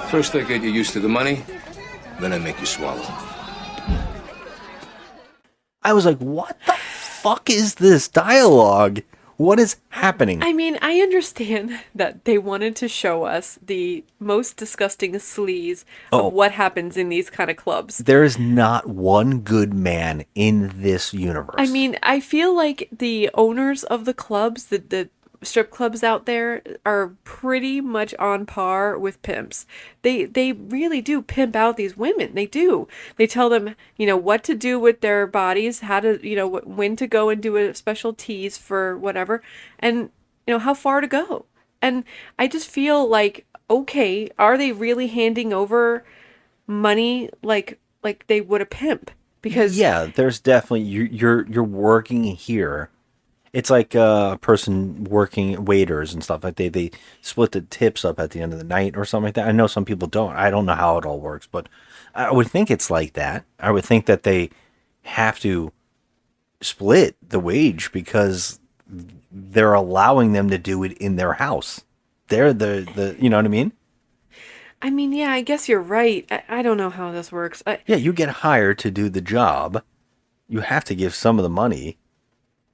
First I get you used to the money, then I make you swallow. I was like, what the fuck is this dialogue? What is happening? I mean, I understand that they wanted to show us the most disgusting sleaze of what happens in these kind of clubs. There is not one good man in this universe. I mean, I feel like the owners of the clubs, the strip clubs out there, are pretty much on par with pimps. They really do pimp out these women. They do. They tell them, you know, what to do with their bodies, how to, you know, when to go and do a special tease for whatever, and, you know, how far to go. And I just feel like, okay, are they really handing over money like they would a pimp? Because yeah, there's definitely you're working here. It's like a person working waiters and stuff like they split the tips up at the end of the night or something like that. I know some people don't. I don't know how it all works, but I would think it's like that. I would think that they have to split the wage because they're allowing them to do it in their house. They're the you know what I mean? I mean, yeah, I guess you're right. I don't know how this works. Yeah, you get hired to do the job. You have to give some of the money.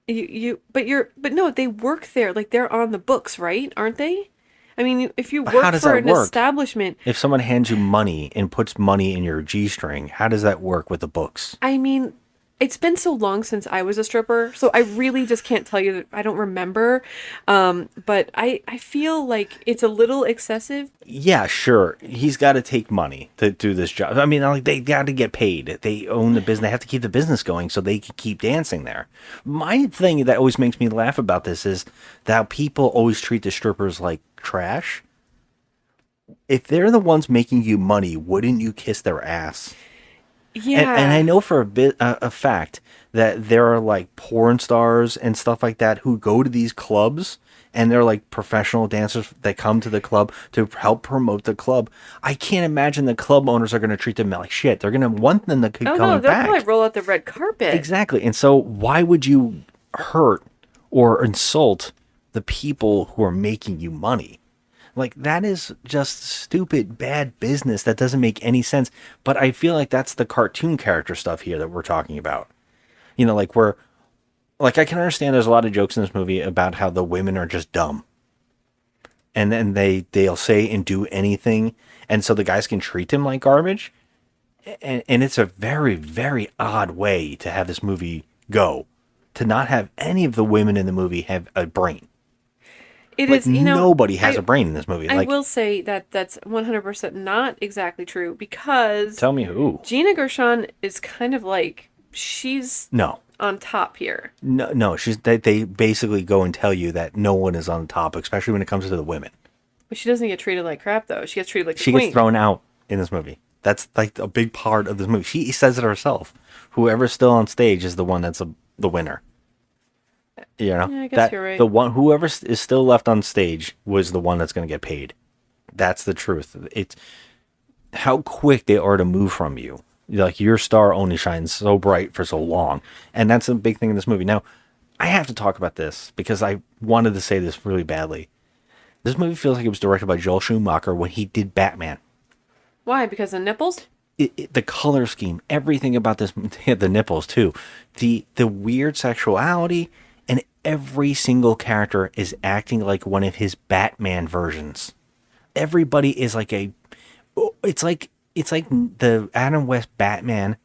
But no, they work there. Like, they're on the books, right? Aren't they? I mean, if you How work does for that an work? establishment, If someone hands you money and puts money in your G-string, how does that work with the books? I mean, it's been so long since I was a stripper, so I really just can't tell you that I don't remember. But I feel like it's a little excessive. Yeah, sure. He's got to take money to do this job. I mean, like, they got to get paid. They own the business. They have to keep the business going so they can keep dancing there. My thing that always makes me laugh about this is that people always treat the strippers like trash. If they're the ones making you money, wouldn't you kiss their ass? Yeah. And I know for a fact that there are like porn stars and stuff like that who go to these clubs and they're like professional dancers that come to the club to help promote the club. I can't imagine the club owners are going to treat them like shit. They're going to want them to keep Oh coming no, they'll back. probably roll out the red carpet. Exactly. And so why would you hurt or insult the people who are making you money? Like, that is just stupid, bad business that doesn't make any sense. But I feel like that's the cartoon character stuff here that we're talking about. You know, like, I can understand there's a lot of jokes in this movie about how the women are just dumb. And then they'll say and do anything. And so the guys can treat them like garbage. And it's a very, very odd way to have this movie go. To not have any of the women in the movie have a brain. It like, is, you know, nobody has a brain in this movie. I Like, will say that that's 100% not exactly true because tell me who. Gina Gershon is kind of like, she's No. on top here. No, they basically go and tell you that no one is on top, especially when it comes to the women. But she doesn't get treated like crap, though. She gets treated like a She queen. gets thrown out in this movie. That's like a big part of this movie. She says it herself. Whoever's still on stage is the one that's the winner. You know, Yeah, I guess you're right. The one, whoever is still left on stage was the one that's going to get paid. That's the truth. It's how quick they are to move from you. Like, your star only shines so bright for so long, and that's a big thing in this movie. Now, I have to talk about this because I wanted to say this really badly. This movie feels like it was directed by Joel Schumacher when he did Batman. Why? Because of nipples? The color scheme, everything about this, the nipples too, the weird sexuality, and every single character is acting like one of his Batman versions. Everybody is like it's like the Adam West Batman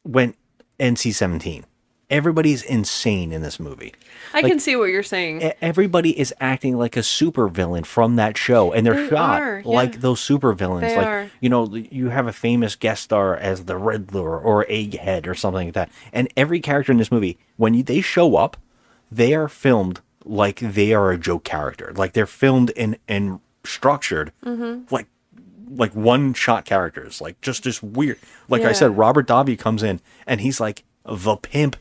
went NC-17. Everybody's insane in this movie. I can see what you're saying. Everybody is acting like a supervillain from that show, and they're shot like those supervillains. They like are. You know, you have a famous guest star as the Riddler or Egghead or something like that, and every character in this movie, when they show up, they are filmed like they are a joke character. Like, they're filmed and structured like one shot characters. Like, just this weird. Like I said, Robert Davi comes in and he's like the pimp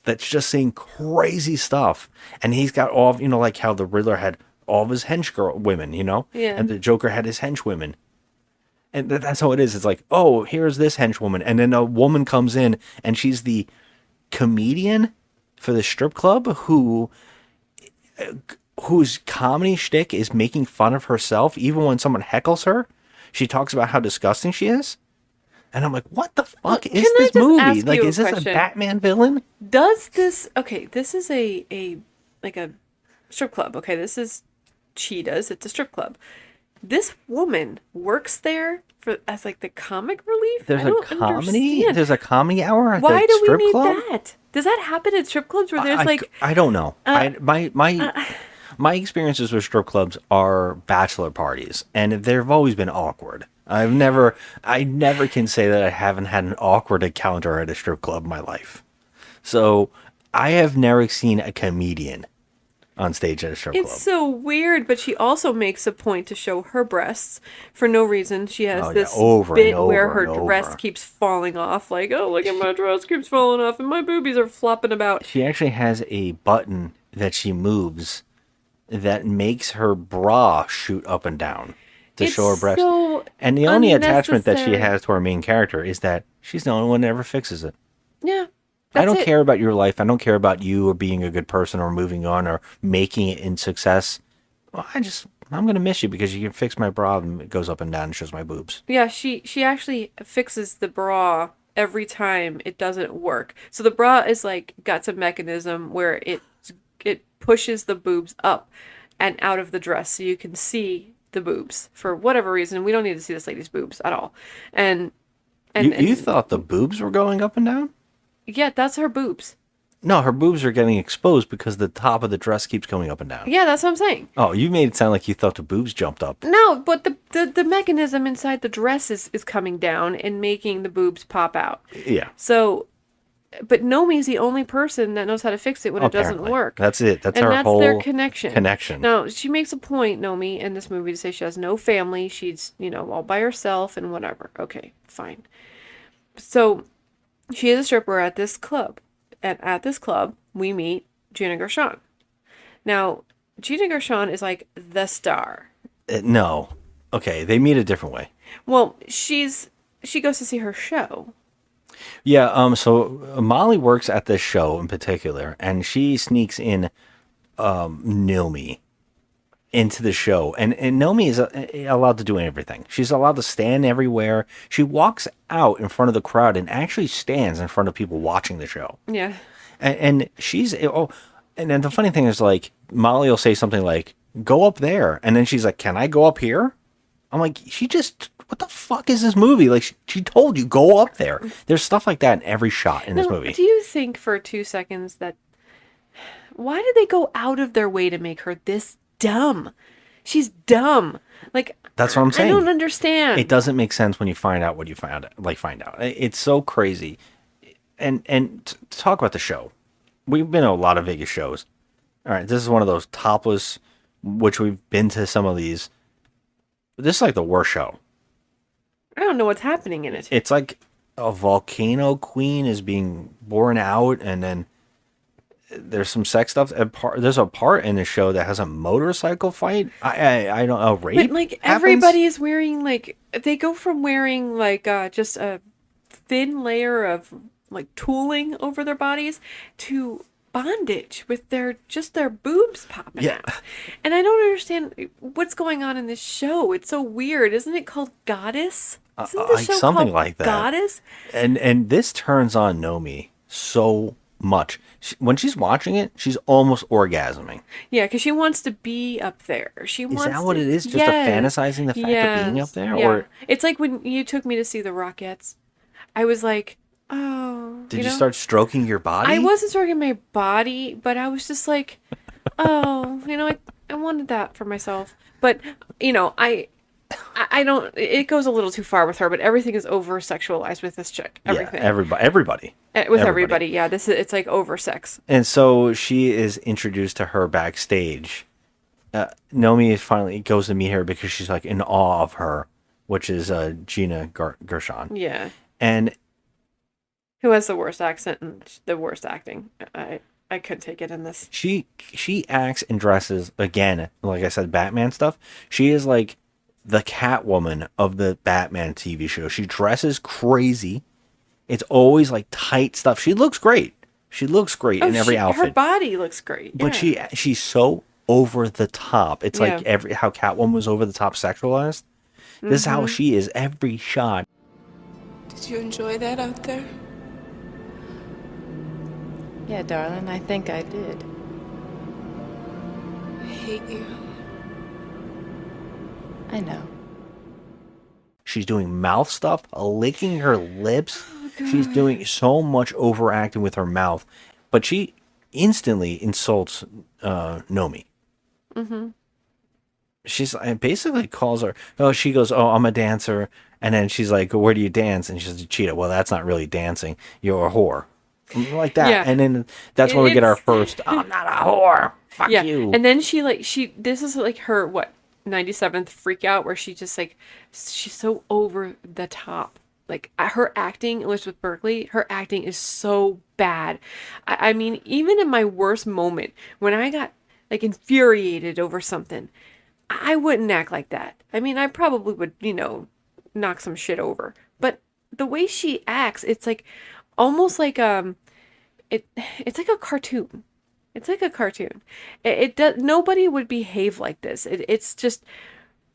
that's just saying crazy stuff, and he's got all, you know, like how the Riddler had all of his hench women, you know, and the Joker had his hench women, and that's how it is. It's like, oh, here's this henchwoman, and then a woman comes in and she's the comedian for the strip club whose comedy shtick is making fun of herself. Even when someone heckles her, she talks about how disgusting she is. And I'm like, what the fuck is this movie? Like, is this a Batman villain? Does this... Okay, this is a strip club. Okay, this is Cheetahs. It's a strip club. This woman works there as like the comic relief? There's a comedy? Understand. There's a comedy hour at Why the do we strip need club? that? Does that happen at strip clubs where there's I don't know. My experiences with strip clubs are bachelor parties, and they've always been awkward. I never can say that I haven't had an awkward encounter at a strip club in my life. So I have never seen a comedian on stage at a strip club. It's so weird, but she also makes a point to show her breasts for no reason. She has this bit where her dress keeps falling off. Like, oh, look at my dress keeps falling off, and my boobies are flopping about. She actually has a button that she moves that makes her bra shoot up and down to show her breast. And the only attachment that she has to her main character is that she's the only one that ever fixes it. Yeah. I don't care about your life. I don't care about you or being a good person or moving on or making it in success. Well, I'm going to miss you because you can fix my bra and it goes up and down and shows my boobs. Yeah, she actually fixes the bra every time it doesn't work. So the bra is like got some mechanism where it pushes the boobs up and out of the dress so you can see the boobs for whatever reason. We don't need to see this lady's boobs at all. And you thought the boobs were going up and down? Yeah, that's her boobs. No, her boobs are getting exposed because the top of the dress keeps going up and down. Yeah, that's what I'm saying. Oh, you made it sound like you thought the boobs jumped up. No, but the mechanism inside the dress is coming down and making the boobs pop out. Yeah. So, but Nomi's the only person that knows how to fix it when it doesn't work. That's it. That's their connection. Connection. Now, she makes a point, Nomi, in this movie to say she has no family. She's, all by herself and whatever. Okay, fine. So, she is a stripper at this club. And at this club, we meet Gina Gershon. Now, Gina Gershon is like the star. No. Okay, they meet a different way. Well, she goes to see her show. Yeah, so Molly works at this show in particular, and she sneaks in Nomi. into the show. And Nomi is allowed to do everything. She's allowed to stand everywhere. She walks out in front of the crowd and actually stands in front of people watching the show. Yeah. And she's and then the funny thing is, like, Molly will say something like, "Go up there," and then she's like, "Can I go up here?" I'm like, what the fuck is this movie? Like, she told you, go up there. There's stuff like that in every shot in this movie. Do you think for 2 seconds that why did they go out of their way to make her this dumb? She's dumb. Like, that's what I'm saying. I don't understand. It doesn't make sense when you find out what you find out. It's so crazy. And to talk about the show, we've been to a lot of Vegas shows. All right, this is one of those topless, which we've been to some of these. This is like the worst show. I don't know what's happening in it. It's like a volcano queen is being born out, and then there's some sex stuff. There's a part in the show that has a motorcycle fight. I don't know, rape. But like everybody is wearing like they go from wearing like just a thin layer of like tooling over their bodies to bondage with their boobs popping out. And I don't understand what's going on in this show. It's so weird. Isn't it called Goddess? Isn't the show something called like that. Goddess? And this turns on Nomi so much. When she's watching it, she's almost orgasming. Yeah, because she wants to be up there. She wants. Is that what it is? Just fantasizing the fact of being up there, or it's like when you took me to see the Rockettes. I was like, oh. Did you start stroking your body? I wasn't stroking my body, but I was just like, oh, I wanted that for myself. But I don't. It goes a little too far with her, but everything is over sexualized with this chick. Everything. Yeah, everybody. With everybody, yeah. It's like over sex. And so she is introduced to her backstage. Nomi finally goes to meet her because she's like in awe of her, which is Gina Gershon. Yeah. And who has the worst accent and the worst acting? I couldn't take it in this. She acts and dresses again, like I said, Batman stuff. She is like the Catwoman of the Batman TV show. She dresses crazy. It's always like tight stuff. She looks great. She looks great in every outfit. Her body looks great. But she's so over the top. It's like how Catwoman was over the top sexualized. This is how she is every shot. Did you enjoy that out there? Yeah, darling, I think I did. I hate you. I know. She's doing mouth stuff, licking her lips. She's doing so much overacting with her mouth. But she instantly insults Nomi. Mm-hmm. She's basically calls her. Oh, she goes, "Oh, I'm a dancer," and then she's like, "Where do you dance?" And she's a cheetah. Well, that's not really dancing. You're a whore, like that. Yeah. And then that's where we get our first. I'm not a whore. Fuck you. And then this is like her 97th freak out where she just like she's so over the top. Like her acting, Elizabeth Berkley, her acting is so bad. I mean, even in my worst moment, when I got like infuriated over something, I wouldn't act like that. I mean, I probably would, knock some shit over. But the way she acts, it's like almost like it's like a cartoon. It's like a cartoon. It does. Nobody would behave like this. It's just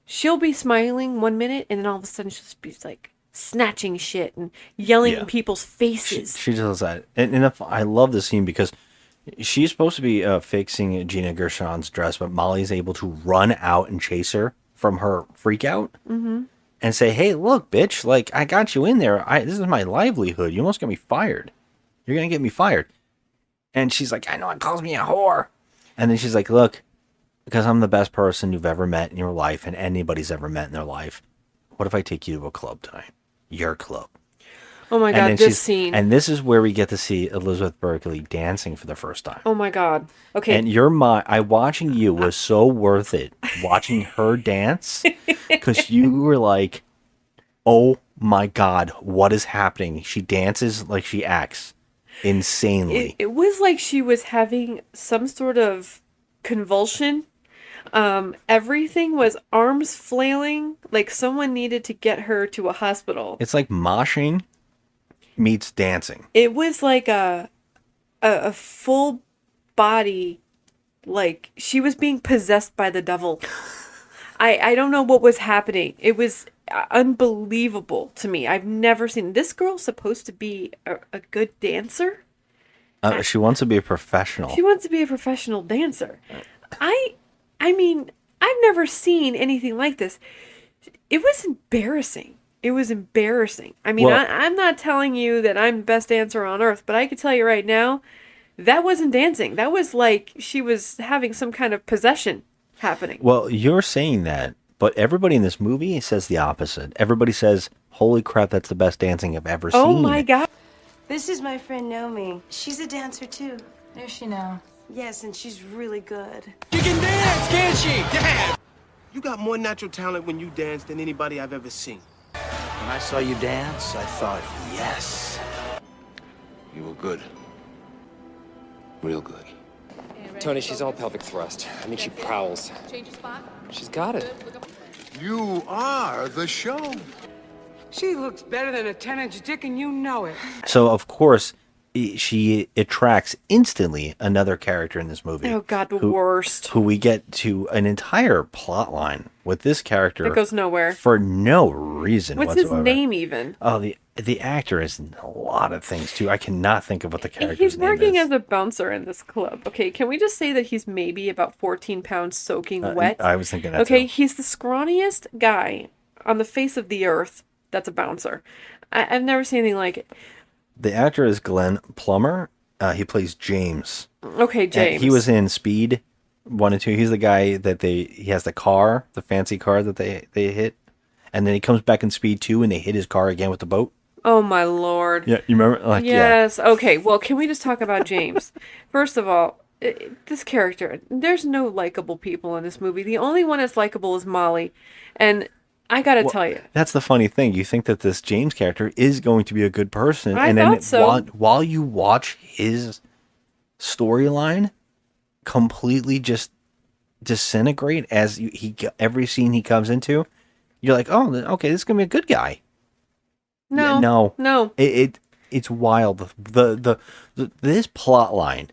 she'll be smiling one minute, and then all of a sudden she'll just be like snatching shit and yelling in people's faces. She does that, and I love this scene because she's supposed to be fixing Gina Gershon's dress, but Molly's able to run out and chase her from her freak out and say, "Hey, look, bitch! Like I got you in there. This is my livelihood. You almost got me fired. You're gonna get me fired." And she's like, "I know it calls me a whore." And then she's like, "Look, because I'm the best person you've ever met in your life and anybody's ever met in their life. What if I take you to a club tonight? Your club." Oh my God, this scene. And this is where we get to see Elizabeth Berkley dancing for the first time. Oh my God. Okay. And watching you was so worth it. Watching her dance. Because you were like, oh my God, what is happening? She dances like she acts insanely. It was like she was having some sort of convulsion. Everything was arms flailing, like someone needed to get her to a hospital. It's like moshing meets dancing. It was like a full body like she was being possessed by the devil. I don't know what was happening. It was unbelievable to me. I've never seen this girl supposed to be a good dancer. She wants to be a professional. She wants to be a professional dancer. I mean, I've never seen anything like this. It was embarrassing. It was embarrassing. I mean, Well, I'm not telling you that I'm the best dancer on earth, but I can tell you right now, that wasn't dancing. That was like she was having some kind of possession happening. Well, you're saying that, but everybody in this movie says the opposite. Everybody says, holy crap, that's the best dancing I've ever seen. Oh my God. This is my friend Nomi. She's a dancer too. Is she now? Yes, and she's really good. She can dance, can't she? Yeah. You got more natural talent when you dance than anybody I've ever seen. When I saw you dance, I thought, yes. You were good. Real good. Tony, she's all pelvic thrust. I mean, she prowls. Change your spot. She's got it. You are the show. She looks better than a 10-inch dick, and you know it. So, of course, she attracts instantly another character in this movie. Oh God, the worst. Who we get to an entire plot line with this character. It goes nowhere. For no reason What's whatsoever. his name even? Oh, the actor is in a lot of things, too. I cannot think of what the character's He's name working is. as a bouncer in this club. Okay, can we just say that he's maybe about 14 pounds soaking wet? I was thinking that, okay, too. he's the scrawniest guy on the face of the earth that's a bouncer. I've never seen anything like it. The actor is Glenn Plummer. He plays James. Okay, James. And he was in Speed 1 and 2. He's the guy that he has the car, the fancy car that they hit. And then he comes back in Speed 2 and they hit his car again with the boat. Oh my Lord. Yeah, you remember? Yes. Yeah. Okay, well, can we just talk about James? First of all, this character, there's no likable people in this movie. The only one that's likable is Molly. And I gotta tell you. That's the funny thing. You think that this James character is going to be a good person. I and thought then so. While you watch his storyline completely just disintegrate as every scene he comes into, you're like, oh, okay, this is going to be a good guy. No. It's wild. This plot line,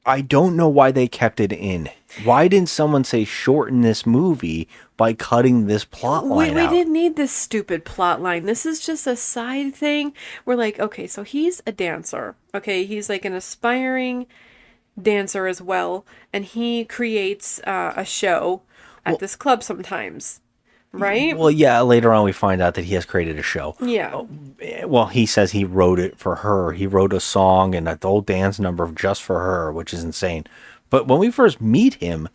I don't know why they kept it in. Why didn't someone say shorten this movie by cutting this plot line out? We didn't need this stupid plot line. This is just a side thing. We're like, okay, so he's a dancer. Okay, he's like an aspiring dancer as well. And he creates a show at this club sometimes. Right? Well, yeah, later on we find out that he has created a show. Yeah. Well, he says he wrote it for her. He wrote a song and a whole dance number just for her, which is insane. But when we first meet him,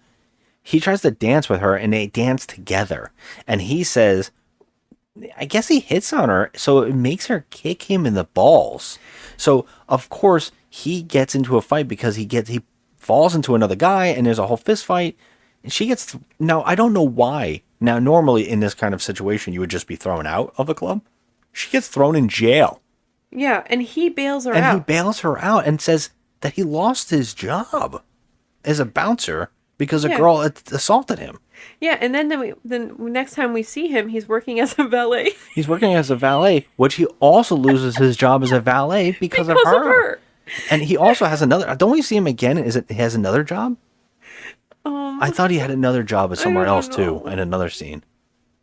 he tries to dance with her and they dance together. And he says, I guess he hits on her, so it makes her kick him in the balls. So, of course, he gets into a fight because he falls into another guy and there's a whole fist fight. And she gets... Now, I don't know why. Now, normally in this kind of situation, you would just be thrown out of the club. She gets thrown in jail. Yeah, and he bails her out. And he bails her out and says that he lost his job as a bouncer because a girl assaulted him. Yeah, and then next time we see him, he's working as a valet. He's working as a valet, which he also loses his job as a valet because of her. And he also has another... Don't we see him again? He has another job? I thought he had another job somewhere else too, in another scene.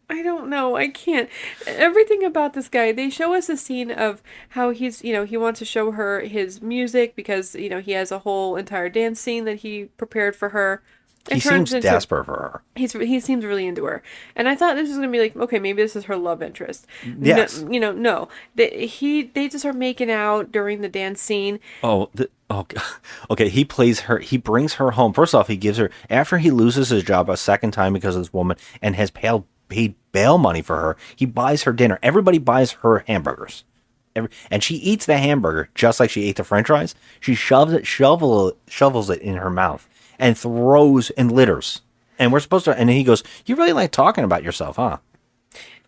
I don't know. I can't. Everything about this guy, they show us a scene of how he's, he wants to show her his music because, he has a whole entire dance scene that he prepared for her. He seems desperate for her. He seems really into her. And I thought this was going to be like, okay, maybe this is her love interest. Yes. No, no. They just are making out during the dance scene. Okay, he plays her, he brings her home. First off, he gives her, after he loses his job a second time because of this woman and has paid bail money for her, he buys her dinner. Everybody buys her hamburgers. And she eats the hamburger just like she ate the french fries. She shovels it in her mouth and throws and litters. And we're supposed to, and he goes, you really like talking about yourself, huh?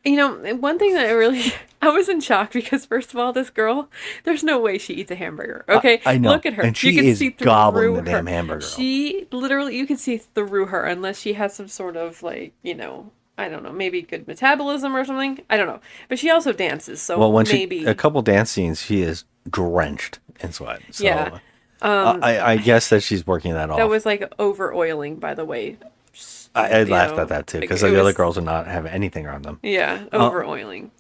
One thing that I was in shock because first of all, this girl, there's no way she eats a hamburger. Okay, I know. Look at her. And she is gobbling the damn hamburger. She literally, you can see through her unless she has some sort of I don't know, maybe good metabolism or something. I don't know, but she also dances, so Well, when maybe a couple dance scenes, she is drenched in sweat. So, yeah. I guess that she's working that off. That was like over oiling, by the way. I laughed at that too because it the other was- girls are not having anything on them. Yeah, over oiling.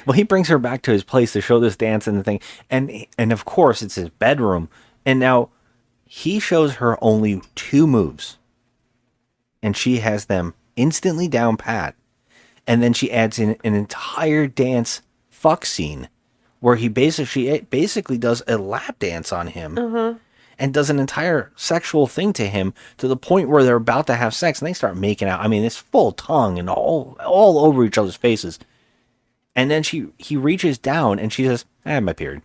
Well, he brings her back to his place to show this dance and the thing, and of course it's his bedroom. And now he shows her only 2 moves, and she has them instantly down pat. And then she adds in an entire dance fuck scene where he basically does a lap dance on him. And does an entire sexual thing to him to the point where they're about to have sex and they start making out. I mean, it's full tongue and all over each other's faces. And then he reaches down and she says, "I have my period."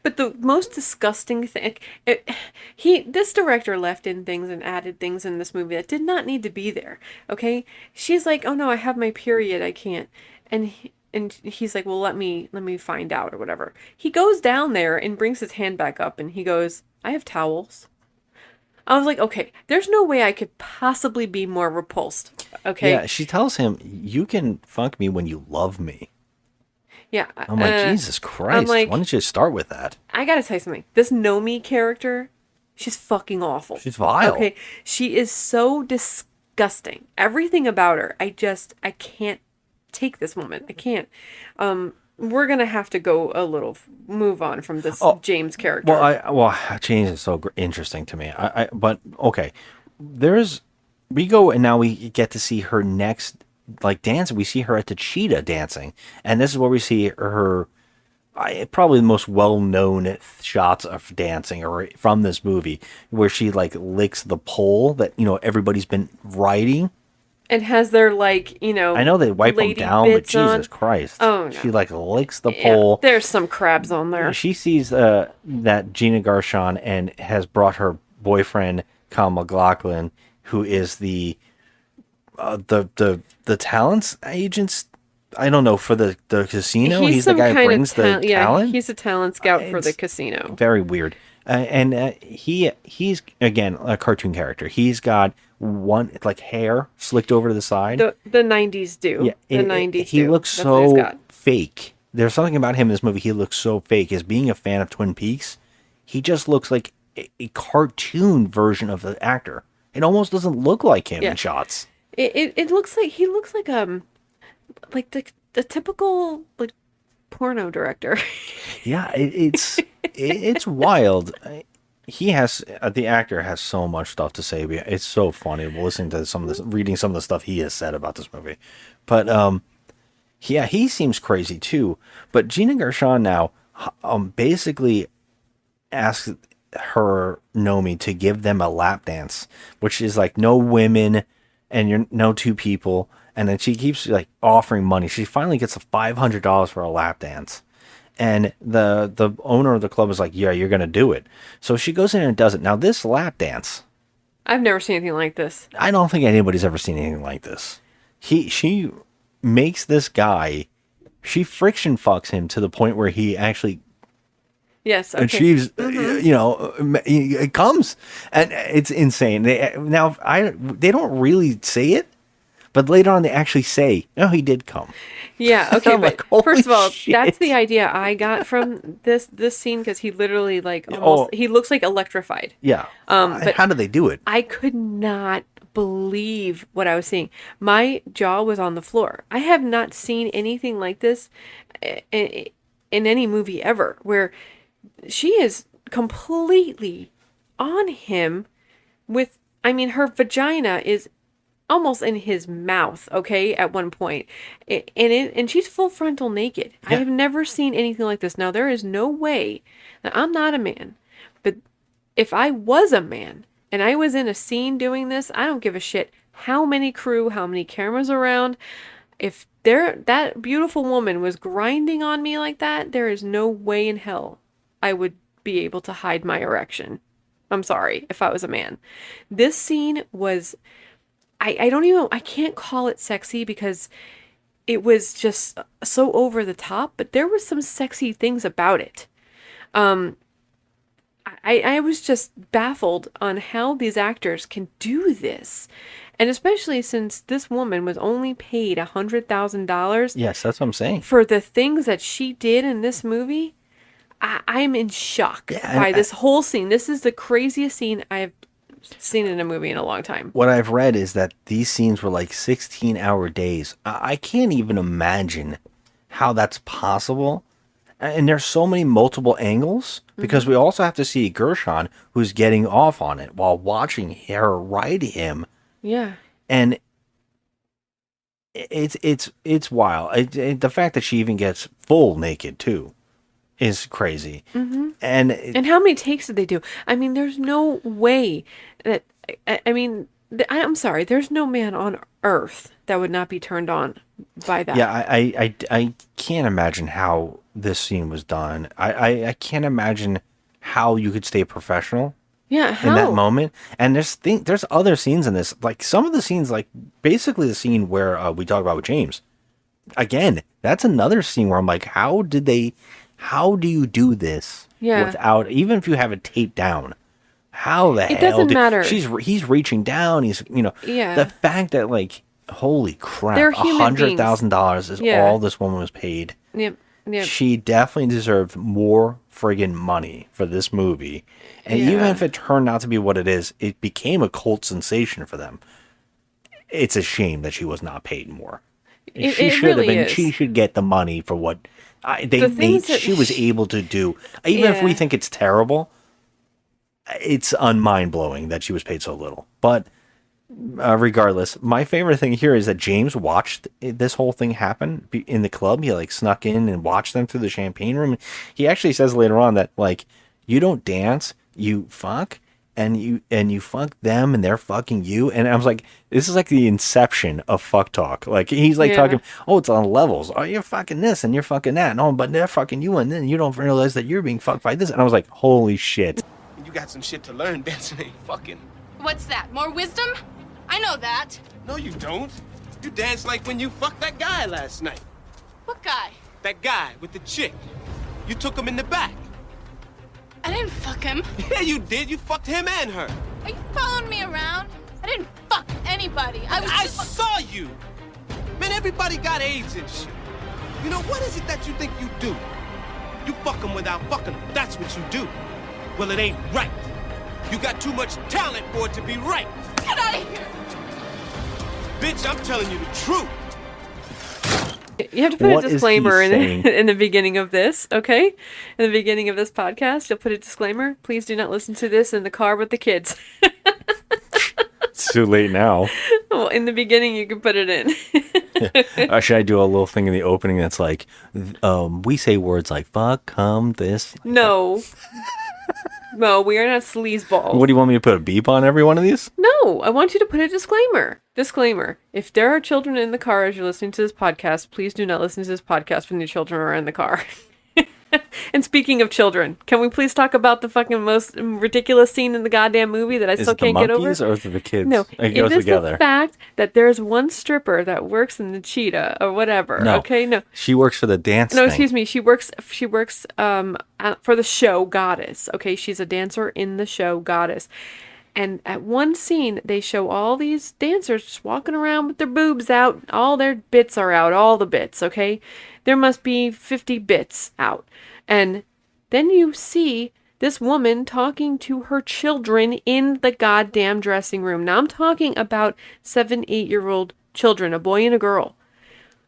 But the most disgusting thing, this director left in things and added things in this movie that did not need to be there. Okay, she's like, "Oh no, I have my period, I can't," and he's like, "Well, let me find out or whatever." He goes down there and brings his hand back up and he goes, "I have towels." I was like, okay, there's no way I could possibly be more repulsed. Okay. Yeah, she tells him, "You can fuck me when you love me." Yeah. I'm like, Jesus Christ. like, Why don't you start with that? I gotta tell you something. This Nomi character, she's fucking awful. She's vile. Okay. She is so disgusting. Everything about her, I can't take this woman. I can't. We're gonna have to go move on from this James character. Well, James is so interesting to me. But okay, we go and now we get to see her next dance. We see her at the cheetah dancing, and this is where we see her. Probably the most well-known shots of dancing or from this movie, where she licks the pole that everybody's been riding. And has their I know they wipe them down, but Jesus Christ. Oh, no. She licks the pole. There's some crabs on there. She sees that Gina Gershon and has brought her boyfriend, Kyle MacLachlan, who is the talents agents. I don't know, for the casino. He's the guy who brings the talent. He's a talent scout for the casino. Very weird. And he's again a cartoon character. He's got one hair slicked over to the side. The 90s do. Yeah, the 90s. He do. looks That's what he's so got. fake. There's something about him in this movie. He looks so fake. As being a fan of Twin Peaks, he just looks like a cartoon version of the actor. It almost doesn't look like him in shots. It looks like he looks like the typical porno director. Yeah, it's wild. The actor has so much stuff to say. It's so funny listening to some of this, reading some of the stuff he has said about this movie. But yeah, he seems crazy too. But Gina Gershon now basically asks her Nomi to give them a lap dance, which is no women and you're no 2 people. And then she keeps offering money. She finally gets $500 for a lap dance. And the owner of the club is like, "Yeah, you're going to do it." So she goes in and does it. Now, this lap dance, I've never seen anything like this. I don't think anybody's ever seen anything like this. She makes this guy, she friction fucks him to the point where he actually achieves, it comes. And it's insane. They don't really say it. But later on, they actually say, "No, he did come." Yeah, okay, but first of all, shit. that's the idea I got from this scene, because he literally he looks electrified. Yeah. But how do they do it? I could not believe what I was seeing. My jaw was on the floor. I have not seen anything like this in any movie ever, where she is completely on him with, her vagina is almost in his mouth, okay, at one point. And she's full frontal naked. Yeah. I have never seen anything like this. Now, there is no way that I'm not a man, but if I was a man and I was in a scene doing this, I don't give a shit how many crew, how many cameras around. If that beautiful woman was grinding on me like that, there is no way in hell I would be able to hide my erection. I'm sorry, if I was a man. This scene was... I can't call it sexy because it was just so over the top, but there was some sexy things about it. I was just baffled on how these actors can do this. And especially since this woman was only paid $100,000. Yes, that's what I'm saying. For the things that she did in this movie, I'm in shock Yeah, by this whole scene. This is the craziest scene I've seen in a movie in a long time. What I've read is that these scenes were like 16-hour days. I can't even imagine how that's possible. And there's so many multiple angles because we also have to see Gershon, who's getting off on it while watching her ride him. Yeah. And it's wild. The fact that she even gets full naked too is crazy. Mm-hmm. And how many takes did they do? I mean, there's no way that. I mean, I'm sorry. There's no man on earth that would not be turned on by that. yeah, I can't imagine how this scene was done. I can't imagine how you could stay professional. Yeah, in that how? moment. And there's other scenes in this, like some of the scenes, like basically the scene where we talk about with James. Again, that's another scene where I'm like, how do you do this without, even if you have it taped down? How the hell? It doesn't matter. He's reaching down. He's Yeah. the fact that like, holy crap, They're human beings. $100,000 is all this woman was paid. Yep. Yep. She definitely deserved more friggin' money for this movie. And even if it turned out to be what it is, it became a cult sensation for them. It's a shame that she was not paid more. She should really have been. is. She should get the money for what she was able to do. Even if we think it's terrible, it's mind blowing that she was paid so little. But regardless, my favorite thing here is that James watched this whole thing happen in the club. He like snuck in and watched them through the champagne room. He actually says later on that like, you don't dance, you fuck, and you fuck them and they're fucking you. And I was like, this is like the inception of fuck talk. Like he's like talking, oh, it's on levels. Oh, you're fucking this and you're fucking that. No, but they're fucking you, and then you don't realize that you're being fucked by this. And I was like, holy shit. You got some shit to learn. Dancing ain't fucking. What's that? More wisdom? I know that. No, you don't. You danced like when you fucked that guy last night. What guy? That guy with the chick. You took him in the back. I didn't fuck him. Yeah, you did. You fucked him and her. Are you following me around? I didn't fuck anybody. I saw you. Man, everybody got AIDS and shit. You know, what is it that you think you do? You fuck them without fucking them. That's what you do. Well, it ain't right. You got too much talent for it to be right. Get out of here! Bitch, I'm telling you the truth. You have to put a disclaimer in the beginning of this, okay? In the beginning of this podcast, you'll put a disclaimer. Please do not listen to this in the car with the kids. It's too late now. Well, in the beginning, you can put it in. Should I do a little thing in the opening that's like, we say words like fuck, come, this? No. No, we are not sleazeballs. What do you want me to put a beep on every one of these? No, I want you to put a disclaimer. Disclaimer. If there are children in the car as you're listening to this podcast, please do not listen to this podcast when your children are in the car. And speaking of children, can we please talk about the fucking most ridiculous scene in the goddamn movie that I still can't get over? Is it the monkeys or is it the kids? No, It goes is together. the fact that there's one stripper that works in the Cheetah or whatever. No. Okay, no. She works for the dance No, thing. excuse me. She works for the show Goddess. Okay, she's a dancer in the show Goddess. And at one scene, they show all these dancers just walking around with their boobs out. All their bits are out, all the bits, okay? There must be 50 bits out. And then you see this woman talking to her children in the goddamn dressing room. Now I'm talking about 7, 8-year-old children, a boy and a girl.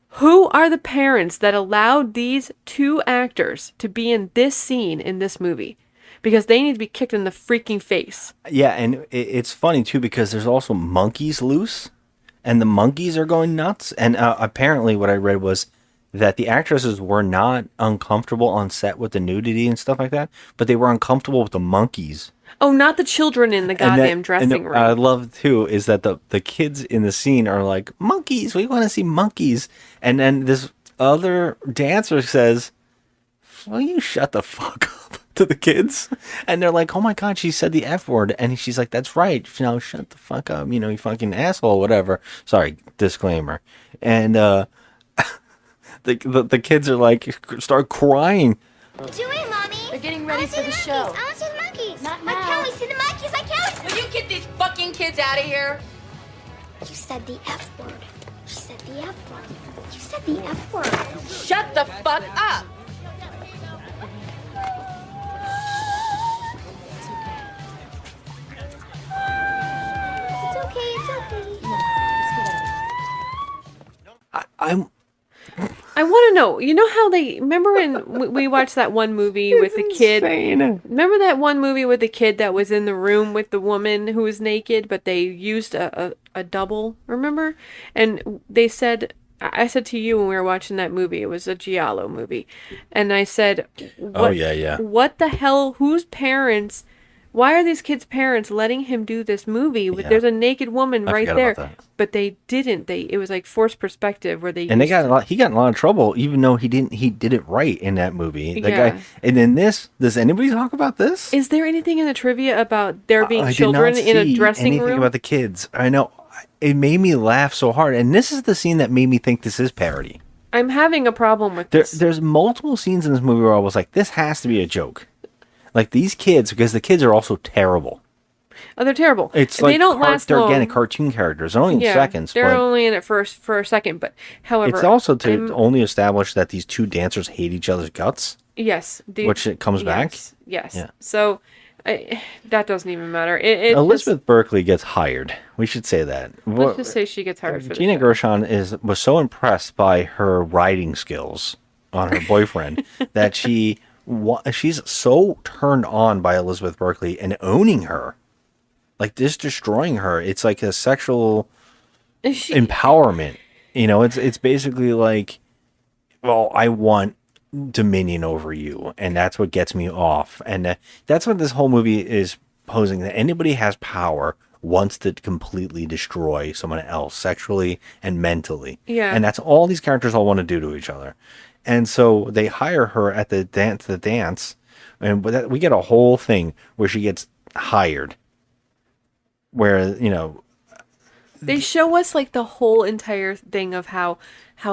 Who are the parents that allowed these two actors to be in this scene in this movie? Because they need to be kicked in the freaking face. Yeah, and it's funny too because there's also monkeys loose, and the monkeys are going nuts. And apparently, what I read was that the actresses were not uncomfortable on set with the nudity and stuff like that, but they were uncomfortable with the monkeys. Oh, not the children in the goddamn dressing room. I love too is that the kids in the scene are like, monkeys, we want to see monkeys. And then this other dancer says, will you shut the fuck up to the kids? And they're like, oh my God, she said the F word. And she's like, that's right. You know, shut the fuck up. You know, you fucking asshole, whatever. Sorry, disclaimer. And the kids are like, start crying. Doing, Mommy? They're getting ready for the show. I want to see the monkeys. Not Why now. can't we see the monkeys? I can't. Will you get these fucking kids out of here? You said the F word. You said the F word. You said the F word. Shut the fuck up! I want to know. You know how they remember when we watched that one movie with the kid? Remember that one movie with the kid that was in the room with the woman who was naked, but they used a double. Remember? And they said, I said to you when we were watching that movie, it was a Giallo movie, and I said, "Oh yeah. What the hell? Whose parents? Why are these kids' parents letting him do this movie? There's a naked woman right there." But they didn't. It was like forced perspective where they and he got in a lot of trouble, even though he did it right in that movie. The Yeah. guy, and in this, does anybody talk about this? Is there anything in the trivia about there being I did children not in a see dressing anything room? about the kids. I know it made me laugh so hard, and this is the scene that made me think this is parody. I'm having a problem with this. There's multiple scenes in this movie where I was like, this has to be a joke. Like these kids, because the kids are also terrible. Oh, they're terrible. It's And like they don't last they're long. again cartoon characters. They're only in seconds. They're but only in it for a second, but however, it's also to I'm- only establish that these two dancers hate each other's guts. yes, which it comes back. Yes. Yeah. So that doesn't even matter. It Elizabeth Berkley gets hired. We should say that. Let's just say she gets hired for Gina the show. Gershon was so impressed by her writing skills on her boyfriend that she's so turned on by Elizabeth Berkley and owning her, like just destroying her. It's like a sexual empowerment. You know, it's basically like, well, I want dominion over you, and that's what gets me off. And that's what this whole movie is posing, that anybody has power wants to completely destroy someone else sexually and mentally. Yeah. And that's all these characters all want to do to each other. And so they hire her at the dance, and we get a whole thing where she gets hired, where, you know, They show us like the whole entire thing of how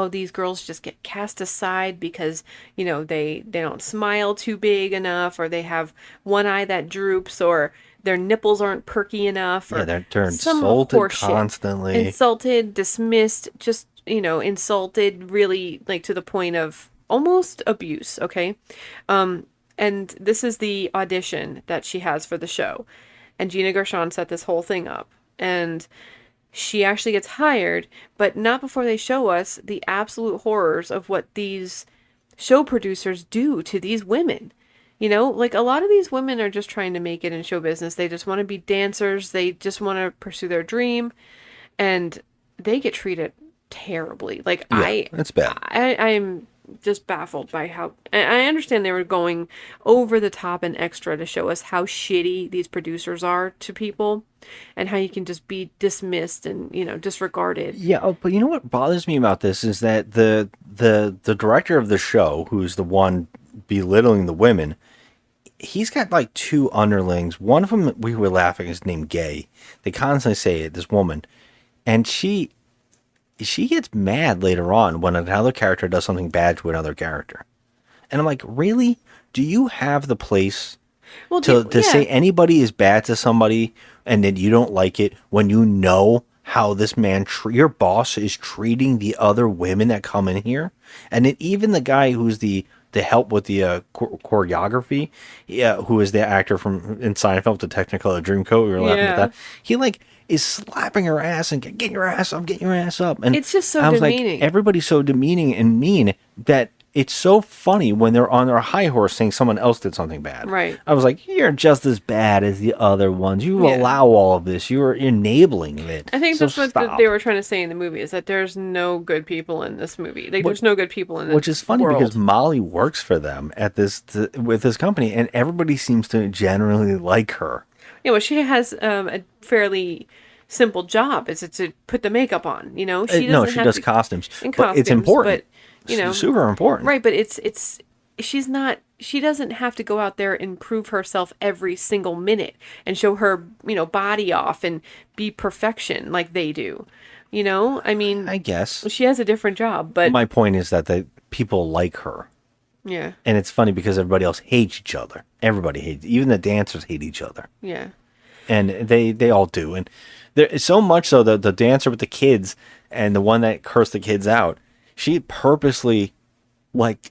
these girls just get cast aside because, you know, they don't smile too big enough, or they have one eye that droops, or their nipples aren't perky enough, or they're some insulted horseshit. constantly. Insulted, dismissed, just, you know, insulted really like to the point of almost abuse, okay? And this is the audition that she has for the show. And Gina Gershon set this whole thing up. And she actually gets hired, but not before they show us the absolute horrors of what these show producers do to these women. You know, like a lot of these women are just trying to make it in show business. They just want to be dancers. They just want to pursue their dream, and they get treated terribly. Like it's bad. I'm just baffled by how, and I understand they were going over the top and extra to show us how shitty these producers are to people, and how you can just be dismissed and, you know, disregarded. Yeah, but you know what bothers me about this is that the director of the show, who's the one belittling the women, he's got like two underlings. One of them, we were laughing, is named Gay. They constantly say it, this woman, and she gets mad later on when another character does something bad to another character. And I'm like, really? Do you have the place to say anybody is bad to somebody and then you don't like it when you know how this man, your boss, is treating the other women that come in here? And then even the guy who's the help with the choreography, who is the actor from in Seinfeld, the Technicolor Dreamcoat, we were laughing at that. He like is slapping her ass and get your ass up, get your ass up. And it's just so I was demeaning. like, everybody's so demeaning and mean that it's so funny when they're on their high horse saying someone else did something bad. Right. I was like, you're just as bad as the other ones. You allow all of this. You're enabling it. I think So that's what stop. they were trying to say in the movie, is that there's no good people in this movie. Like, there's no good people in this Which is funny world. because Molly works for them at with this company, and everybody seems to generally like her. Yeah, well, she has a fairly simple job. Is to put the makeup on, you know? She does costumes. And But it's important. But, you know, super important. Right, but she doesn't have to go out there and prove herself every single minute and show her, you know, body off and be perfection like they do. You know? I mean, I guess she has a different job, but my point is that people like her. yeah. And it's funny because everybody else hates each other. Everybody hates, even the dancers hate each other. Yeah. And they all do. And there so much so that the dancer with the kids and the one that cursed the kids out, she purposely like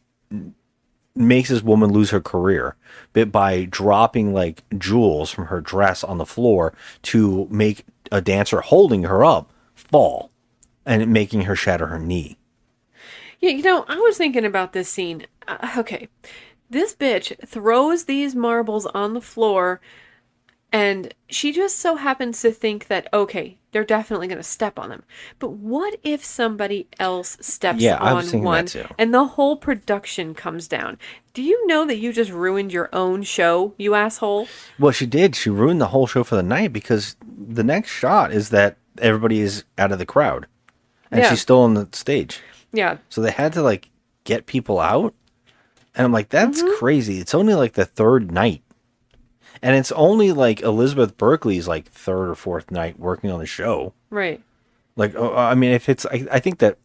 makes this woman lose her career by dropping like jewels from her dress on the floor to make a dancer holding her up fall and making her shatter her knee. Yeah, I was thinking about this scene. Okay. This bitch throws these marbles on the floor, and she just so happens to think that, okay, they're definitely going to step on them. But what if somebody else steps Yeah, I was on thinking one that too. and the whole production comes down? Do you know that you just ruined your own show, you asshole? Well, she did. She ruined the whole show for the night because the next shot is that everybody is out of the crowd and Yeah. she's still on the stage. Yeah. So they had to like get people out. And I'm like, that's crazy. It's only like the third night. And it's only like Elizabeth Berkley's like third or fourth night working on the show. Right. Like, I mean, if it's, I think that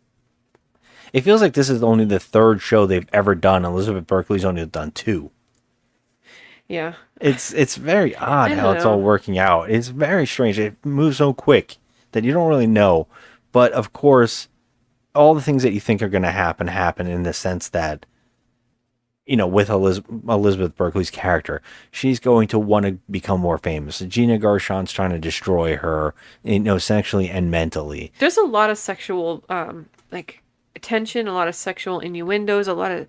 it feels like this is only the third show they've ever done. Elizabeth Berkley's only done 2. Yeah. It's very odd I how don't it's all know. working out. It's very strange. It moves so quick that you don't really know. But of course, all the things that you think are going to happen in the sense that, with Elizabeth Berkley's character, she's going to want to become more famous. Gina Gershon's trying to destroy her, sexually and mentally. There's a lot of sexual, like, attention, a lot of sexual innuendos, a lot of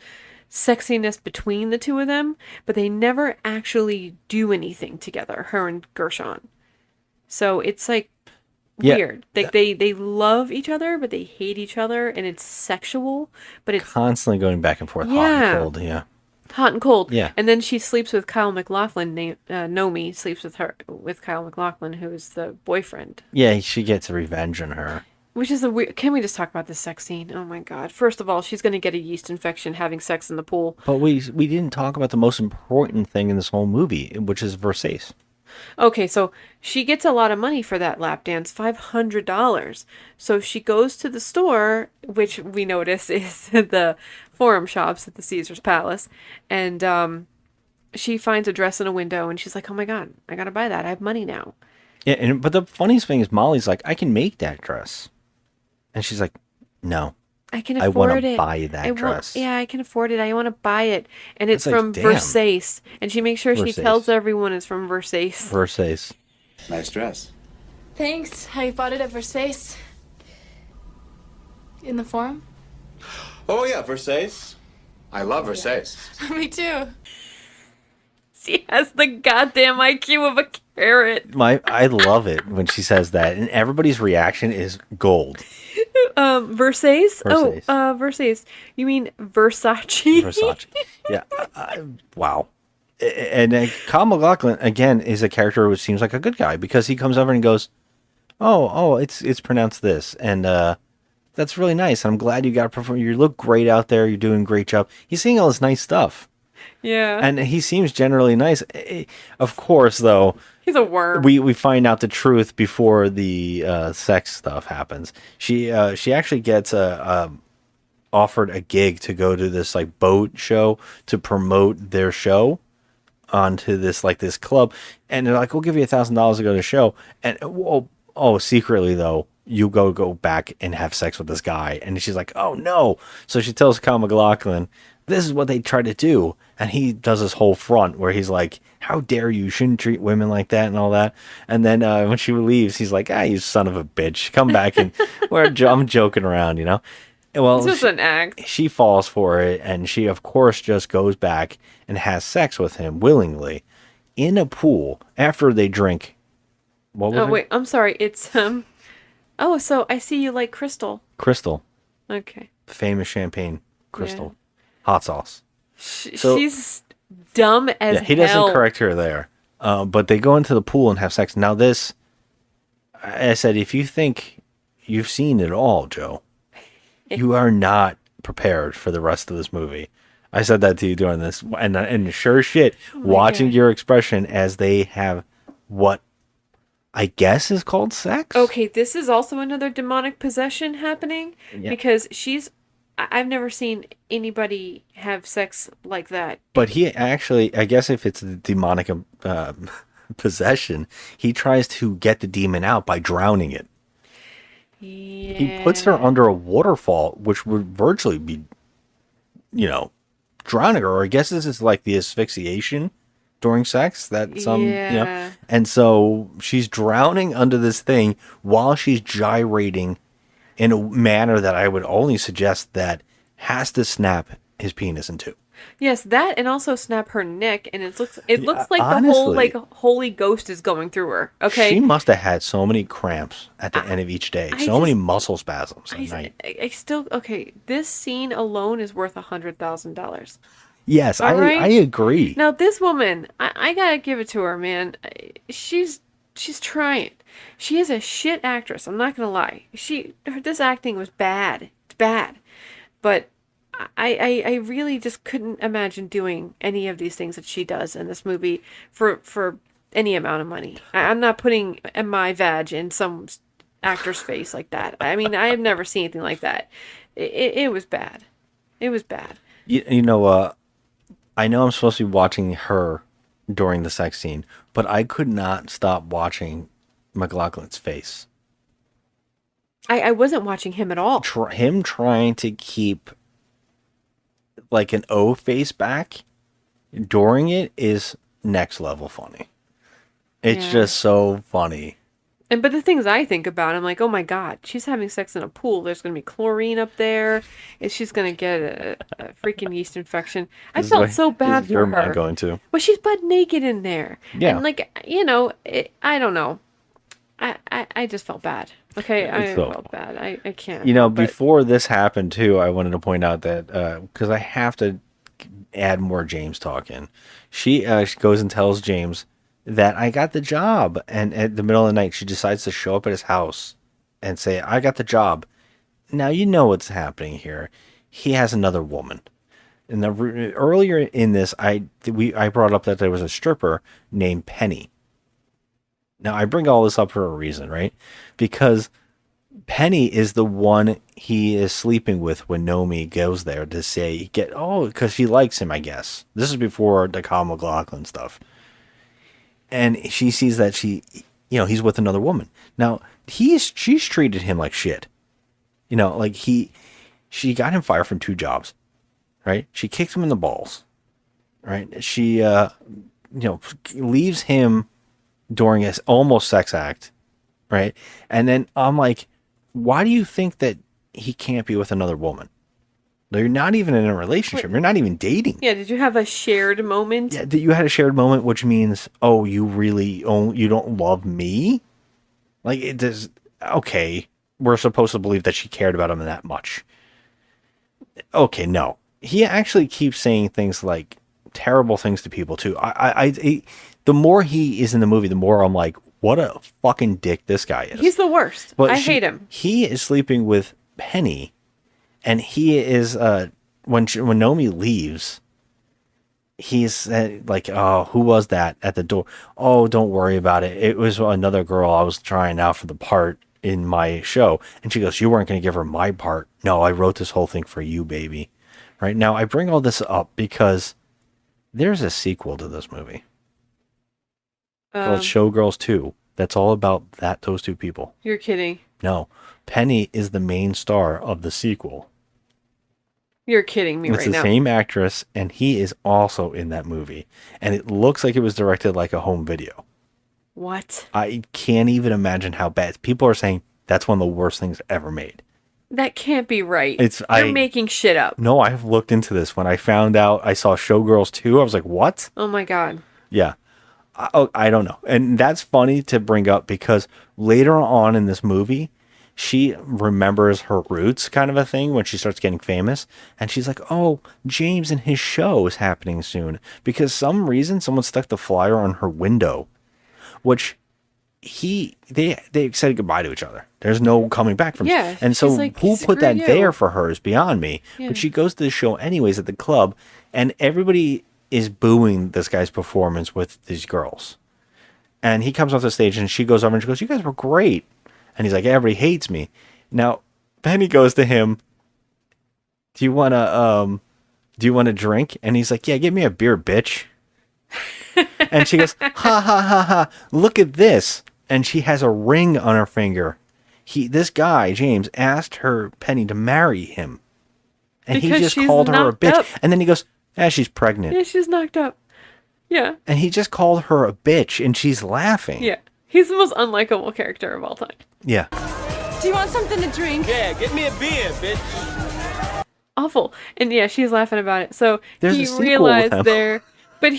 sexiness between the two of them, but they never actually do anything together, her and Gershon. So it's like Yeah. weird. Like they love each other, but they hate each other, and it's sexual, but it's Constantly going back and forth, hot Yeah. and cold. Yeah. hot and cold. Yeah. And then she sleeps with Kyle MacLachlan. Nomi sleeps with Kyle MacLachlan, who is the boyfriend. Yeah, she gets revenge on her. Which is a weird. Can we just talk about this sex scene? Oh my god! First of all, she's going to get a yeast infection having sex in the pool. But we didn't talk about the most important thing in this whole movie, which is Versace. Okay, so she gets a lot of money for that lap dance, $500. So she goes to the store, which we notice is the Forum Shops at the Caesar's Palace, and she finds a dress in a window, and she's like, "Oh my god, I gotta buy that! I have money now." Yeah, but the funniest thing is Molly's like, I can make that dress, and she's like, no, I can I afford want to it. buy that dress. Yeah, I can afford it. I want to buy it, and it's It's like, from damn. Versace, and she makes sure she Versace. tells everyone it's from Versace. Versace. Nice dress. Thanks. I bought it at Versace. In the forum? Oh yeah, Versace. I love Versace. Me too. She has the goddamn IQ of a carrot. I love it when she says that, and everybody's reaction is gold. Versace? Versace. Oh, Versace. You mean Versace? Versace. Yeah. Wow. And Kyle MacLachlan again is a character who seems like a good guy because he comes over and goes, "Oh, it's pronounced this," and that's really nice. I'm glad you got to perform. You look great out there. You're doing a great job. He's saying all this nice stuff. Yeah. And he seems generally nice. Of course, though, He's a worm. we find out the truth before the sex stuff happens. She actually gets offered a gig to go to this like boat show to promote their show onto this club, and they're like, "We'll give you $1,000 to go to the show." And secretly though, you go back and have sex with this guy, and she's like, "Oh no!" So she tells Kyle MacLachlan, "This is what they try to do," and he does this whole front where he's like, "How dare you? Shouldn't treat women like that," and all that. And then when she leaves, he's like, "Ah, you son of a bitch, come back and I'm joking around, you know." Well, It's just an act. She falls for it, and she of course just goes back and has sex with him willingly in a pool after they drink. What was Oh it? wait, I'm sorry. It's Oh, so I see you like Crystal. Crystal, Okay. famous champagne crystal, hot sauce. She's dumb as Yeah, he hell. doesn't correct her there. But they go into the pool and have sex. Now this, I said, if you think you've seen it all, Joe, you are not prepared for the rest of this movie. I said that to you during this, and sure shit, watching God. your expression as they have what I guess is called sex. Okay, this is also another demonic possession happening Yeah. because I've never seen anybody have sex like that. But he actually, I guess if it's the demonic possession, he tries to get the demon out by drowning it. Yeah. He puts her under a waterfall, which would virtually be, drowning her. Or I guess this is like the asphyxiation during sex that Yeah. And so she's drowning under this thing while she's gyrating in a manner that I would only suggest that has to snap his penis in two. Yes, that and also snap her neck, and it looks like the whole honestly. like Holy Ghost is going through her. Okay, She must have had so many cramps at the end of each day, so many muscle spasms at night. I still okay. This scene alone is worth $100,000. Yes, All right? I agree. Now this woman, I gotta give it to her, man. She's trying. She is a shit actress. I'm not gonna lie. This acting was bad. It's bad, but I really just couldn't imagine doing any of these things that she does in this movie for any amount of money. I'm not putting my vag in some actor's face like that. I mean, I have never seen anything like that. It was bad. It was bad. You know, I know I'm supposed to be watching her during the sex scene, but I could not stop watching McLaughlin's face. I wasn't watching him at all. Him trying to keep like an O face back during it is next level funny. It's just so funny. But the things I think about, I'm like, oh my God, she's having sex in a pool. There's going to be chlorine up there. And she's going to get a freaking yeast infection. I felt so bad for her. Am I going to? Well, she's butt naked in there. Yeah. And like, I don't know. I just felt bad. Okay, I felt bad. I can't. Before this happened too, I wanted to point out that because I have to add more James talk in. She goes and tells James that I got the job, and at the middle of the night, she decides to show up at his house and say, "I got the job." Now you know what's happening here. He has another woman. And earlier in this, I brought up that there was a stripper named Penny. Now, I bring all this up for a reason, right? Because Penny is the one he is sleeping with when Nomi goes there to say, because she likes him, I guess. This is before the Kyle MacLachlan stuff. And she sees that he's with another woman. Now, she's treated him like shit. She got him fired from 2 jobs, right? She kicks him in the balls, right? She, leaves him during his almost sex act, right? And then I'm like, why do you think that he can't be with another woman? You're not even in a relationship. You're not even dating. Yeah, did you have a shared moment? Yeah, you had a shared moment, which means, you don't love me? Like, it does, okay, we're supposed to believe that she cared about him that much. Okay, no. He actually keeps saying things like terrible things to people, too. The more he is in the movie, the more I'm like, what a fucking dick this guy is. He's the worst. I hate him. He is sleeping with Penny, and he is, when Nomi leaves, he's like, oh, who was that at the door? Oh, don't worry about it. It was another girl I was trying out for the part in my show. And she goes, you weren't going to give her my part. No, I wrote this whole thing for you, baby. Right now, I bring all this up because there's a sequel to this movie. Called ShowGirls 2. That's all about those 2 people. You're kidding. No. Penny is the main star of the sequel. You're kidding me right now. It's the same actress, and he is also in that movie. And it looks like it was directed like a home video. What? I can't even imagine how bad. People are saying that's one of the worst things ever made. That can't be right. You're making shit up. No, I've looked into this. When I found out I saw ShowGirls 2, I was like, what? Oh my God. Yeah. I don't know. And that's funny to bring up because later on in this movie, she remembers her roots kind of a thing when she starts getting famous. And she's like, oh, James and his show is happening soon. Because some reason someone stuck the flyer on her window, which they said goodbye to each other. There's no coming back from it. And so like, who put that there for her is beyond me. Yeah. But she goes to the show anyways at the club, and everybody is booing this guy's performance with these girls. And he comes off the stage and she goes over and she goes, you guys were great. And he's like, everybody hates me. Now, Penny goes to him, do you want to drink? And he's like, yeah, give me a beer, bitch. And she goes, ha ha ha ha, look at this. And she has a ring on her finger. This guy, James, asked her, Penny, to marry him. And because he just called her a bitch. Up. And then he goes, she's pregnant. Yeah, she's knocked up. Yeah. And he just called her a bitch, and she's laughing. Yeah. He's the most unlikable character of all time. Yeah. Do you want something to drink? Yeah, get me a beer, bitch. awful. And yeah, she's laughing about it. So There's he a sequel with realized him. there, but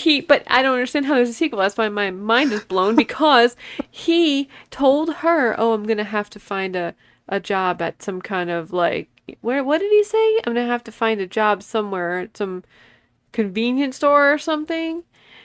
I don't understand how there's a sequel. That's why my mind is blown because he told her, "Oh, I'm gonna have to find a job at some kind of like where? What did he say? I'm gonna have to find a job somewhere at some convenience store or something."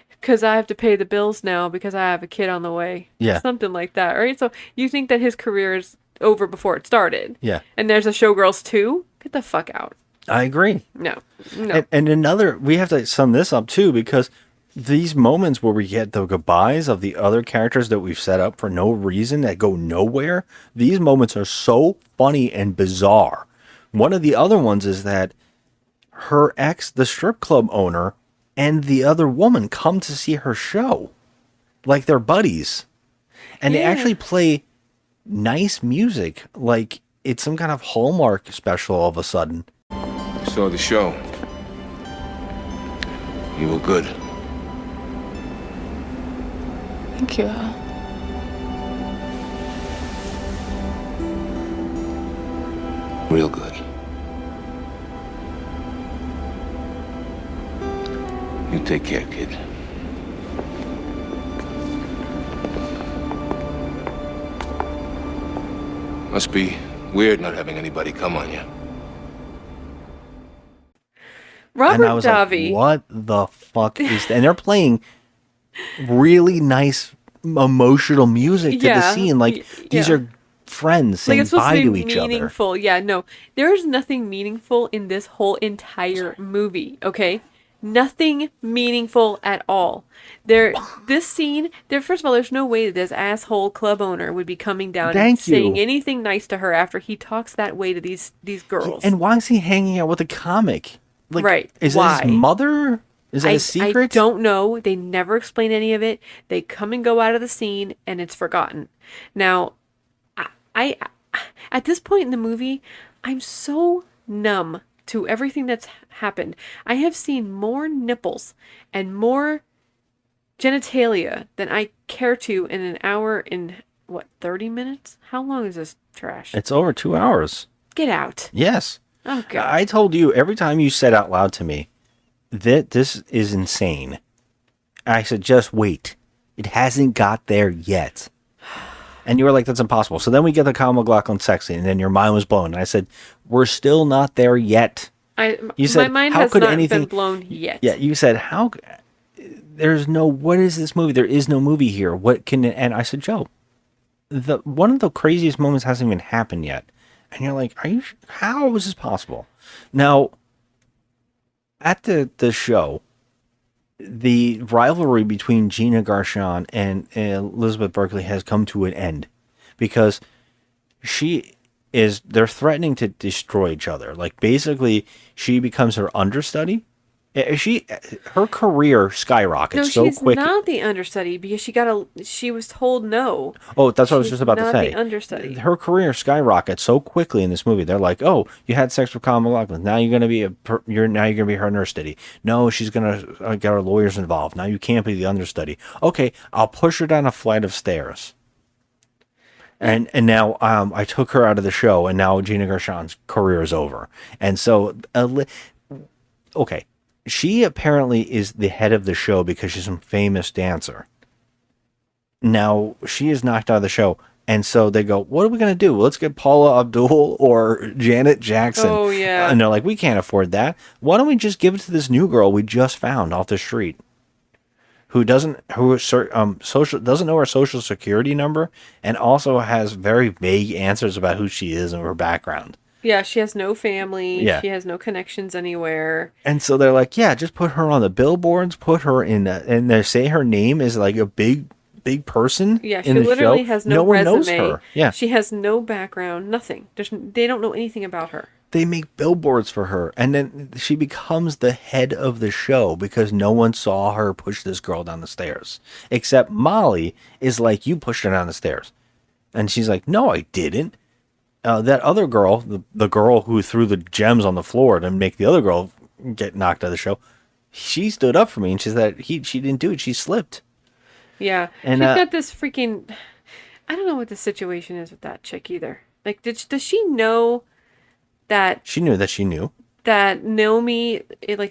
Because I have to pay the bills now because I have a kid on the way. Yeah. Something like that, right? So you think that his career is over before it started. Yeah. And there's a Showgirls 2? Get the fuck out. I agree. No. No. And another, we have to sum this up too, because these moments where we get the goodbyes of the other characters that we've set up for no reason that go nowhere, these moments are so funny and bizarre. One of the other ones is that her ex, the strip club owner, and the other woman come to see her show. Like they're buddies. And they actually play nice music. Like it's some kind of Hallmark special all of a sudden. I saw the show. You were good. Thank you, Al. Real good. You take care, kid. Must be weird not having anybody come on you. Robert And I was Davi. like, what the fuck is that? And they're playing really nice emotional music to the scene. Like these are friends saying it's supposed bye to to be each other. meaningful. Yeah, no. There is nothing meaningful in this whole entire movie, okay? Nothing meaningful at all. This scene, first of all, there's no way that this asshole club owner would be coming down and saying anything nice to her after he talks that way to these girls. And why is he hanging out with a comic? Like, right. Is why? that his mother? Is that a secret? I don't know. They never explain any of it. They come and go out of the scene and it's forgotten. Now, I at this point in the movie, I'm so numb to everything that's happened. I have seen more nipples and more genitalia than I care to in an hour in, 30 minutes? How long is this trash? It's over 2 hours. Get out. Yes. Oh, God. I told you every time you said out loud to me that this is insane. I said, just wait. It hasn't got there yet. And you were like, that's impossible. So then we get the Kyle MacLachlan sex scene, and then your mind was blown. And I said, we're still not there yet. You said, my mind how has could not anything been blown yet. Yeah, you said, what is this movie? There is no movie here. What can it, and I said, Joe, one of the craziest moments hasn't even happened yet. And you're like, how is this possible? Now, at the show, the rivalry between Gina Gershon and Elizabeth Berkley has come to an end because they're threatening to destroy each other. Like basically she becomes her understudy. Her career skyrockets so quick. No, she's not the understudy because she was told no. Oh, that's what I was just about to say. Not the understudy. Her career skyrockets so quickly in this movie. They're like, "Oh, you had sex with Kyle MacLachlan. Now you're gonna be her understudy. No, she's gonna get her lawyers involved. Now you can't be the understudy. Okay, I'll push her down a flight of stairs." And now I took her out of the show, and now Gina Gershon's career is over. And so, okay. She apparently is the head of the show because she's some famous dancer. Now, she is knocked out of the show. And so they go, what are we going to do? Well, let's get Paula Abdul or Janet Jackson. Oh, yeah. And they're like, we can't afford that. Why don't we just give it to this new girl we just found off the street who doesn't know her social security number and also has very vague answers about who she is and her background. Yeah, she has no family. Yeah. She has no connections anywhere. And so they're like, yeah, just put her on the billboards, put her in, and they say her name is like a big person. Yeah, she in the literally show. has no one resume. knows her. Yeah, she has no background, nothing. They don't know anything about her. They make billboards for her, and then she becomes the head of the show because no one saw her push this girl down the stairs. Except Molly is like, you pushed her down the stairs. And she's like, no, I didn't. That other girl, the girl who threw the gems on the floor to make the other girl get knocked out of the show, she stood up for me and she said she didn't do it. She slipped. Yeah. And she's got this freaking... I don't know what the situation is with that chick either. Like, does she know that... She knew that she knew. that Naomi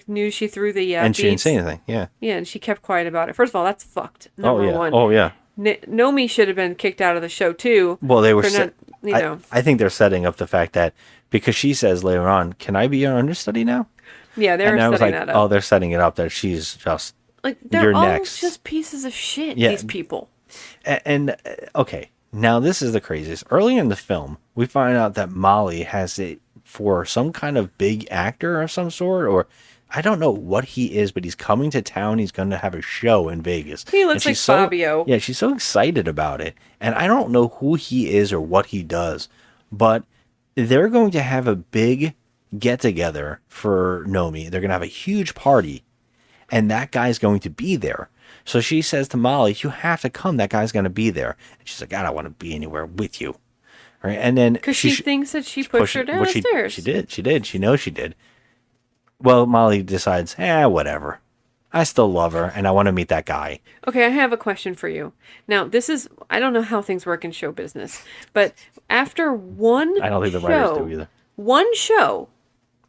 knew she threw the and she didn't beads. say anything. Yeah. Yeah, and she kept quiet about it. First of all, that's fucked. Oh Number yeah. one. Oh yeah. Naomi should have been kicked out of the show too. Well, they were. for not, you know. I think they're setting up the fact that because she says later on, "Can I be your understudy now?" Yeah, they're and I was setting like, that up. "Oh, they're setting it up that she's just they're you're all next." just pieces of shit. Yeah. These people. And okay, now this is the craziest. Earlier in the film, we find out that Molly has it for some kind of big actor of some sort, or I don't know what he is, but he's coming to town. He's going to have a show in Vegas. He looks like Fabio. Yeah, she's so excited about it. And I don't know who he is or what he does, but they're going to have a big get together for Nomi. They're going to have a huge party, and that guy's going to be there. So she says to Molly, "You have to come. That guy's going to be there." And she's like, "I don't want to be anywhere with you." Right? And then Because she thinks that she pushed her down the stairs. She did. She knows she did. Well, Molly decides, whatever. I still love her, and I want to meet that guy. Okay, I have a question for you. Now, I don't know how things work in show business, but after one I don't think the writers do either. One show,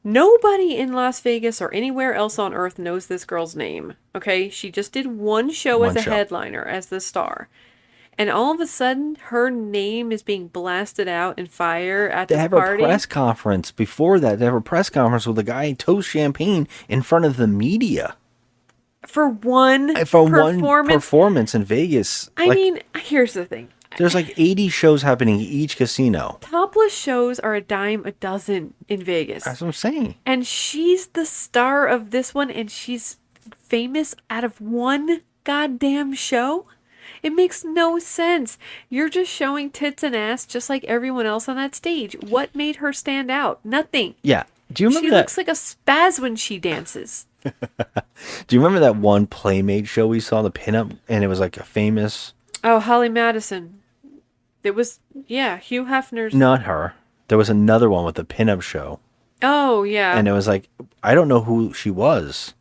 nobody in Las Vegas or anywhere else on Earth knows this girl's name. Okay? She just did one show as a headliner, as the star. And all of a sudden, her name is being blasted out in fire at this party. They have a press conference. Before that, they have a press conference with a guy who toasts champagne in front of the media. For one performance in Vegas. I mean, here's the thing. There's like 80 shows happening at each casino. Topless shows are a dime a dozen in Vegas. That's what I'm saying. And she's the star of this one, and she's famous out of one goddamn show? It makes no sense. You're just showing tits and ass just like everyone else on that stage. What made her stand out? Nothing. Yeah. Do you remember she looks like a spaz when she dances. Do you remember that one Playmate show we saw, the pinup, and it was like a famous... Oh, Holly Madison. It was, Hugh Hefner's... Not her. There was another one with the pinup show. Oh, yeah. And it was like, I don't know who she was.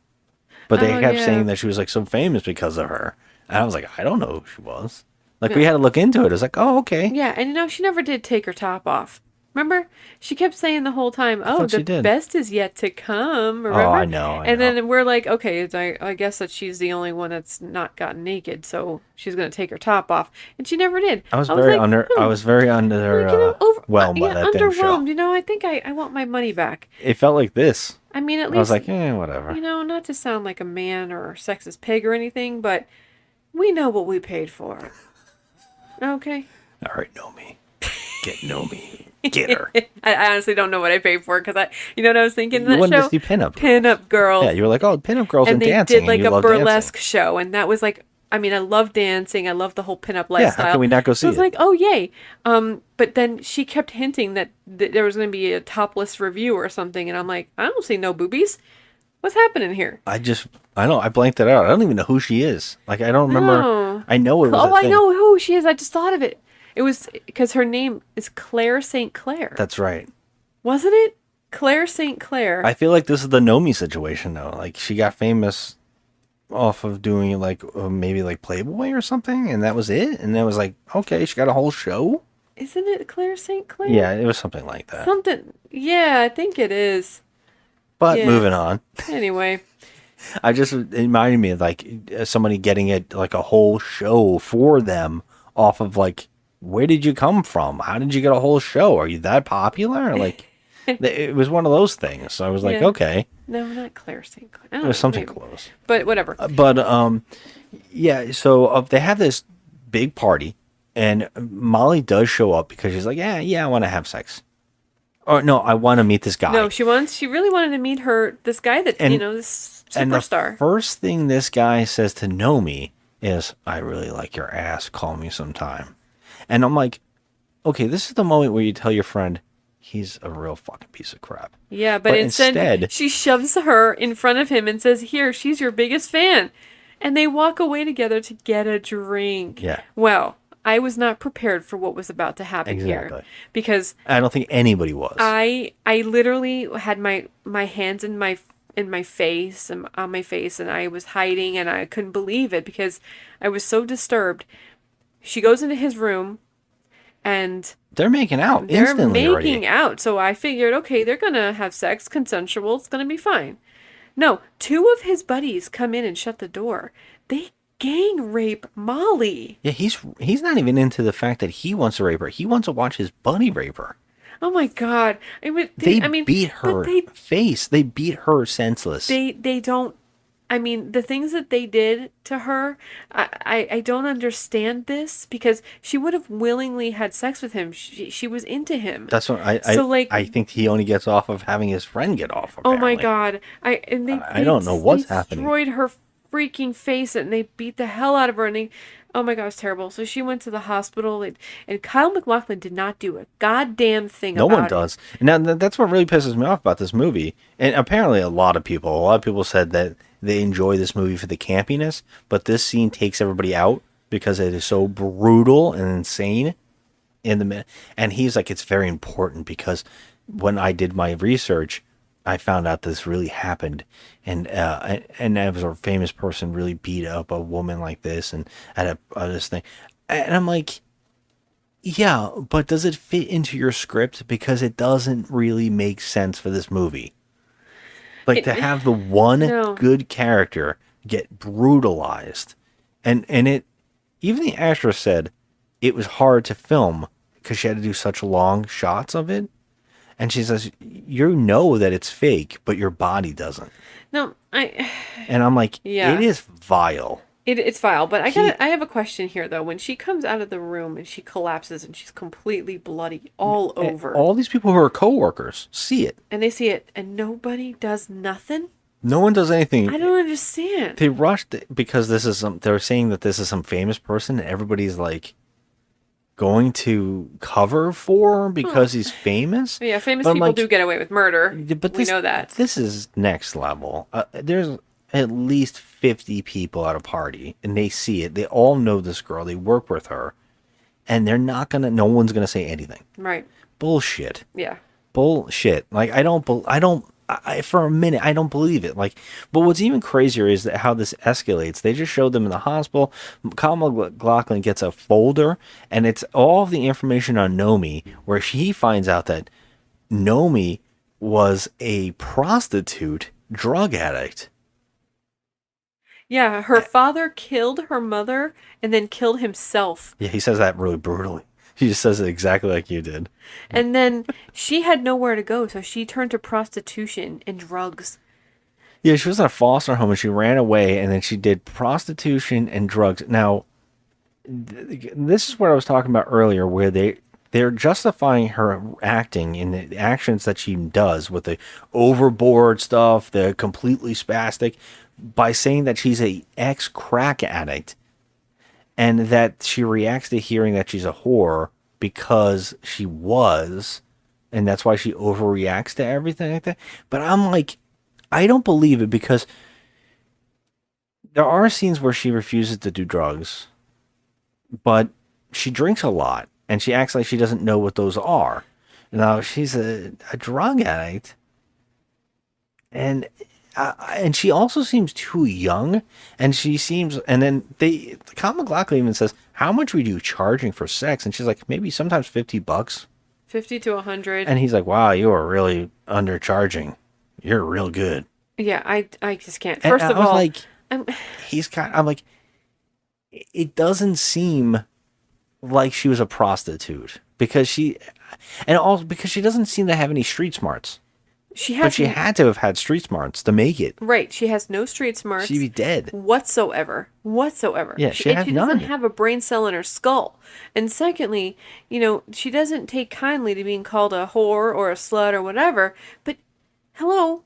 But they kept yeah. saying that she was like so famous because of her. And I was like, I don't know who she was. Like, we had to look into it. It was like, oh, okay. Yeah, and she never did take her top off. Remember? She kept saying the whole time, the best is yet to come. Remember? Oh, I know. And then we're like, okay, I guess that she's the only one that's not gotten naked, so she's going to take her top off. And she never did. I was very underwhelmed by that damn show. underwhelmed. I think I want my money back. It felt like this. I mean, at least... I was like, whatever. Not to sound like a man or a sexist pig or anything, but we know what we paid for. Okay? All right, Nomi. Get Nomi. Get her. I honestly don't know what I paid for because what I was thinking in that you wanted show? to see pinup. Pinup girls. Yeah, you were like, oh, pinup girls and they dancing. did like and you a love burlesque dancing. show, and that was like, I mean, I love dancing. I love the whole pinup lifestyle. Yeah, how can we not go see I was it? like, oh yay! But then she kept hinting that there was going to be a topless review or something, and I'm like, I don't see no boobies. What's happening here? I blanked it out. I don't even know who she is. Like, I don't remember. No. I know it was I know who she is. I just thought of it. It was because her name is Claire St. Clair. That's right. Wasn't it? Claire St. Clair. I feel like this is the Nomi situation, though. Like, she got famous off of doing, like, maybe, like, Playboy or something, and that was it? And then was like, okay, she got a whole show? Isn't it Claire St. Clair? Yeah, it was something like that. Yeah, I think it is. But moving on. Anyway. It reminded me of, like, somebody getting a whole show for them off of, like, where did you come from? How did you get a whole show? Are you that popular? Like, it was one of those things. So I was like, okay. No, not Claire St. Clair. It was something close. But whatever. Yeah, so they have this big party, and Molly does show up because she's like, yeah, I want to have sex. Or no, I want to meet this guy. No, she really wanted to meet this guy that, this superstar. And the first thing this guy says to Nomi is, I really like your ass, call me sometime. And I'm like, okay, this is the moment where you tell your friend, he's a real fucking piece of crap. Yeah, but instead, she shoves her in front of him and says, here, she's your biggest fan. And they walk away together to get a drink. Yeah. Well, I was not prepared for what was about to happen here. Because I don't think anybody was. I literally had my hands in my face and on my face, and I was hiding, and I couldn't believe it because I was so disturbed. She goes into his room, and they're making out they're instantly making already. out. So I figured, okay, they're gonna have sex, consensual. It's gonna be fine. No, two of his buddies come in and shut the door. They gang rape Molly. Yeah, he's not even into the fact that he wants to rape her. He wants to watch his buddy rape her. Oh my god! They I mean, beat her face. They beat her senseless. They don't. I mean, the things that they did to her, I don't understand this because she would have willingly had sex with him. She was into him. That's what I think he only gets off of having his friend get off. Oh my Apparently. god! I don't know what's happening. Destroyed her freaking face and they beat the hell out of her and they. Oh my god, it was terrible. So she went to the hospital and Kyle MacLachlan did not do a goddamn thing No about one does. Now that's what really pisses me off about this movie. And apparently a lot of people said that they enjoy this movie for the campiness, but this scene takes everybody out because it is so brutal and insane and he's like, it's very important because when I did my research, I found out this really happened, and it was a famous person really beat up a woman like this, and at this thing, and I'm like, yeah, but does it fit into your script? Because it doesn't really make sense for this movie. Like to have the one good character get brutalized, and it, even the actress said it was hard to film because she had to do such long shots of it. And she says, you know that it's fake, but your body doesn't. No, And I'm like, yeah. It is vile. It's vile, but I have a question here though. When she comes out of the room and she collapses and she's completely bloody all over. All these people who are coworkers see it. And they see it and nobody does nothing? No one does anything. I don't understand. They rushed it because they're saying that this is some famous person and everybody's like going to cover for because he's famous. Yeah, famous people do get away with murder. But we know that. This is next level. There's at least 50 people at a party and they see it. They all know this girl. They work with her. And no one's going to say anything. Right. Bullshit. Yeah. Bullshit. Like, for a minute, I don't believe it. Like, but what's even crazier is that how this escalates. They just showed them in the hospital. Kyle MacLachlan gets a folder, and it's all the information on Nomi, where he finds out that Nomi was a prostitute drug addict. Yeah, her father killed her mother and then killed himself. Yeah, he says that really brutally. He just says it exactly like you did. And then she had nowhere to go, so she turned to prostitution and drugs. Yeah, she was in a foster home and she ran away, and then she did prostitution and drugs. Now, this is what I was talking about earlier, where they're justifying her acting in the actions that she does with the overboard stuff, the completely spastic, by saying that she's a ex-crack addict. And that she reacts to hearing that she's a whore because she was, and that's why she overreacts to everything like that. But I'm like, I don't believe it because there are scenes where she refuses to do drugs, but she drinks a lot and she acts like she doesn't know what those are. Now, she's a drug addict, and she also seems too young, and then Kyle MacLachlan even says, how much were you charging for sex? And she's like, maybe sometimes $50. 50 to 100. And he's like, wow, you are really undercharging. You're real good. Yeah, I just can't. First of all, like, I'm like, it doesn't seem like she was a prostitute because she doesn't seem to have any street smarts. But she had to have had street smarts to make it. Right. She has no street smarts. She'd be dead. Whatsoever. Yeah, she has none. Doesn't have a brain cell in her skull. And secondly, she doesn't take kindly to being called a whore or a slut or whatever. But, hello,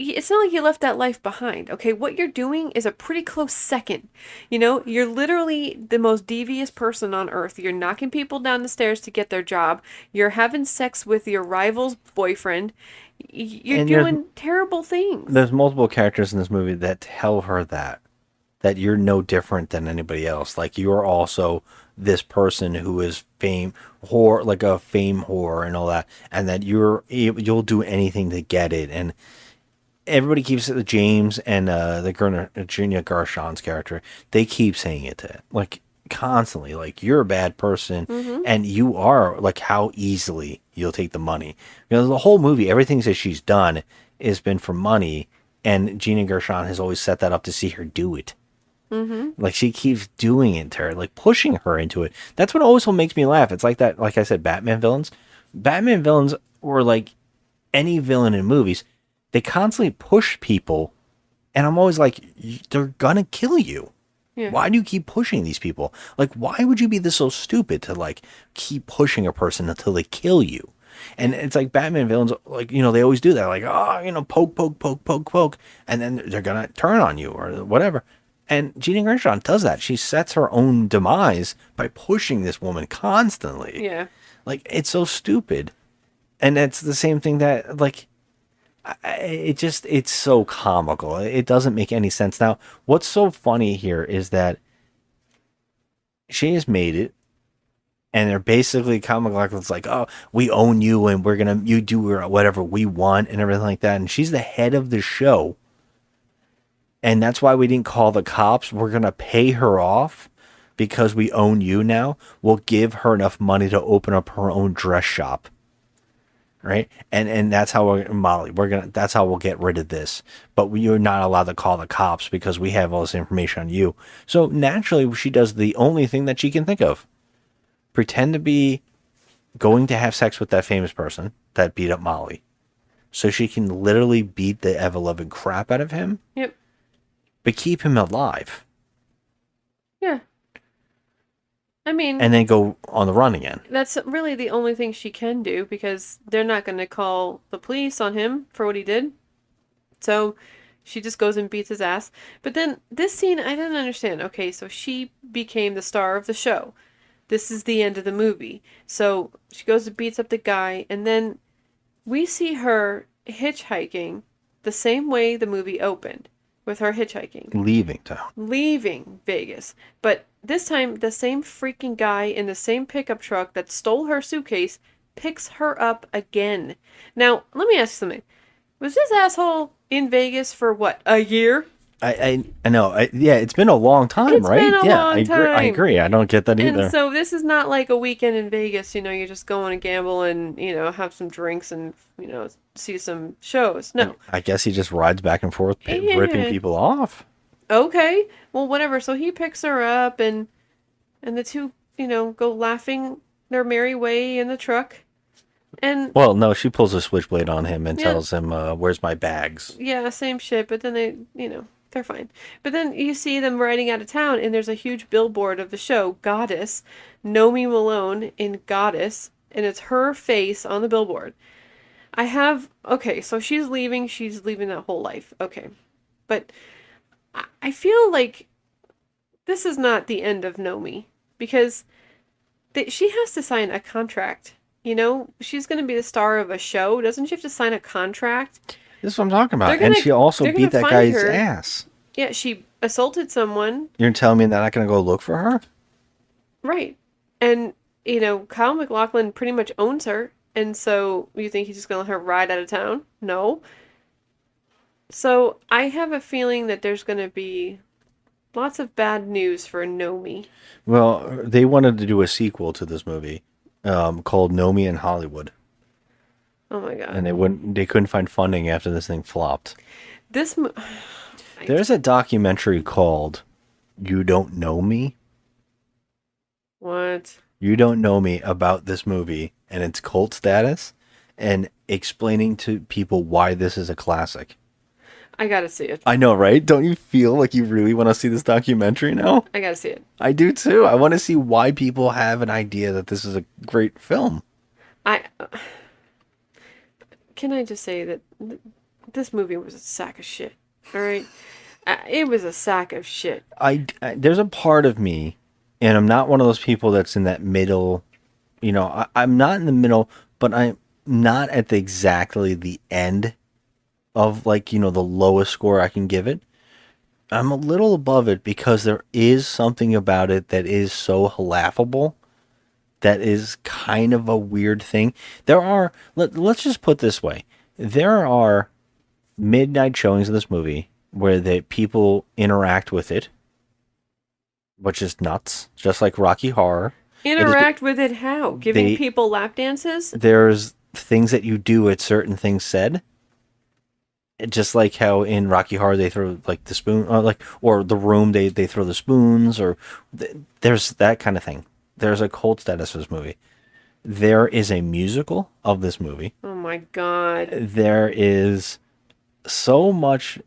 it's not like you left that life behind, okay? What you're doing is a pretty close second. You're literally the most devious person on earth. You're knocking people down the stairs to get their job. You're having sex with your rival's boyfriend. You're doing terrible things. There's multiple characters in this movie that tell her that you're no different than anybody else. Like, you're also this person who is whore, like a fame whore and all that, and that you'll do anything to get it. And everybody keeps it. James and the Gina Gershon's character, they keep saying it to it. Like, constantly, like, you're a bad person, Mhm. and you are, like, how easily you'll take the money. The whole movie, everything that she's done has been for money, and Gina Gershon has always set that up to see her do it. Mhm. Like, she keeps doing it to her, like pushing her into it. That's what always makes me laugh. It's like that, like I said, Batman villains. Batman villains, or like any villain in movies, they constantly push people, and I'm always like, they're gonna kill you. Yeah. Why do you keep pushing these people? Like, why would you be this so stupid to like keep pushing a person until they kill you? And it's like Batman villains, like, they always do that. Like, poke, poke, poke, poke, poke. And then they're going to turn on you or whatever. And Gina Gershon does that. She sets her own demise by pushing this woman constantly. Yeah. Like, it's so stupid. And it's the same thing that, like, it's so comical. It doesn't make any sense. Now, what's so funny here is that she has made it, and they're basically comic like it's like, oh, we own you, and you do whatever we want and everything like that. And she's the head of the show, and that's why we didn't call the cops. We're gonna pay her off because we own you now. We'll give her enough money to open up her own dress shop. Right, and that's how that's how we'll get rid of this. But you're not allowed to call the cops because we have all this information on you. So naturally, she does the only thing that she can think of: pretend to be going to have sex with that famous person that beat up Molly, so she can literally beat the ever-loving crap out of him. Yep. But keep him alive. Yeah. I mean, and then go on the run again. That's really the only thing she can do because they're not going to call the police on him for what he did. So she just goes and beats his ass. But then this scene, I didn't understand. Okay, so she became the star of the show. This is the end of the movie. So she goes and beats up the guy, and then we see her hitchhiking the same way the movie opened, with her hitchhiking. Leaving town. Leaving Vegas. But this time, the same freaking guy in the same pickup truck that stole her suitcase picks her up again. Now, let me ask you something. Was this asshole in Vegas for what, a year? I know. Yeah, it's been a long time, right? Been a yeah, long time. I agree. I don't get that either. And so this is not like a weekend in Vegas, you're just going to gamble and, have some drinks and, see some shows. No. I guess he just rides back and forth, ripping people off. Okay. Well, whatever. So he picks her up and the two, go laughing their merry way in the truck. And well, no, she pulls a switchblade on him and tells him, where's my bags? Yeah, same shit. But then they, they're fine. But then you see them riding out of town, and there's a huge billboard of the show, Goddess, Nomi Malone in Goddess, and it's her face on the billboard. Okay, so she's leaving that whole life. Okay. But I feel like this is not the end of Nomi, because she has to sign a contract. She's going to be the star of a show. Doesn't she have to sign a contract? This is what I'm talking about. And she also beat that guy's ass. Yeah, she assaulted someone. You're telling me they're not going to go look for her? Right. And, Kyle MacLachlan pretty much owns her. And so you think he's just going to let her ride out of town? No. So I have a feeling that there's going to be lots of bad news for Nomi. Well, they wanted to do a sequel to this movie called Nomi in Hollywood. Oh my god! And they couldn't find funding after this thing flopped. There's a documentary called "You Don't Know Me." What? You Don't Know Me about this movie and its cult status, and explaining to people why this is a classic. I gotta see it. I know, right? Don't you feel like you really want to see this documentary now? I gotta see it. I do too. I want to see why people have an idea that this is a great film. Can I just say that this movie was a sack of shit? All right, it was a sack of shit. There's a part of me, and I'm not one of those people that's in that middle. I'm not in the middle, but I'm not at exactly the end of the lowest score I can give it. I'm a little above it because there is something about it that is so laughable. That is kind of a weird thing. Let's just put it this way. There are midnight showings of this movie where the people interact with it. which is nuts, just like Rocky Horror. Interact with it how? Giving they- people lap dances? There's things that you do at certain things said. Just like how in Rocky Horror they throw like the spoon, or the room they throw the spoons, or there's that kind of thing. There's a cult status for this movie. There is a musical of this movie. Oh my god. There is so much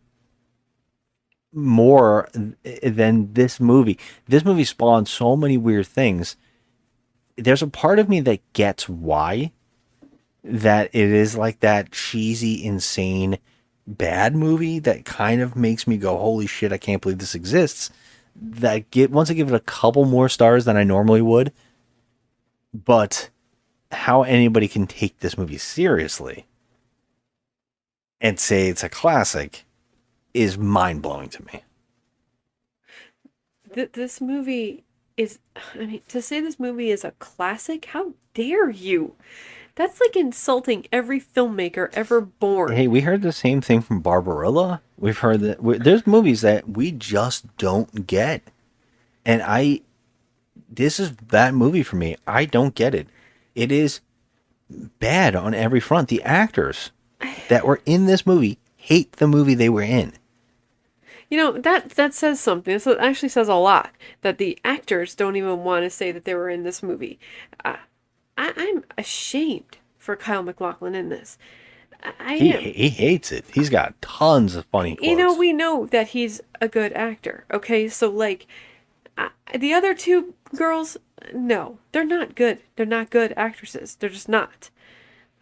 more than this movie. This movie spawned so many weird things. There's a part of me that gets why that it is like that cheesy, insane, bad movie that kind of makes me go, holy shit, I can't believe this exists. Once I give it a couple more stars than I normally would. But how anybody can take this movie seriously and say it's a classic is mind-blowing to me. This movie is, I mean, to say this movie is a classic, how dare you? That's like insulting every filmmaker ever born. Hey, we heard the same thing from Barbarella. We've heard that there's movies that we just don't get. And this is that movie for me. I don't get it. It is bad on every front. The actors that were in this movie hate the movie they were in. You know, that says something. This actually says a lot. That the actors don't even want to say that they were in this movie. I'm ashamed for Kyle MacLachlan in this. He hates it. He's got tons of funny quotes. You know, we know that he's a good actor. Okay, so like the other two girls, no, they're not good. They're not good actresses. They're just not.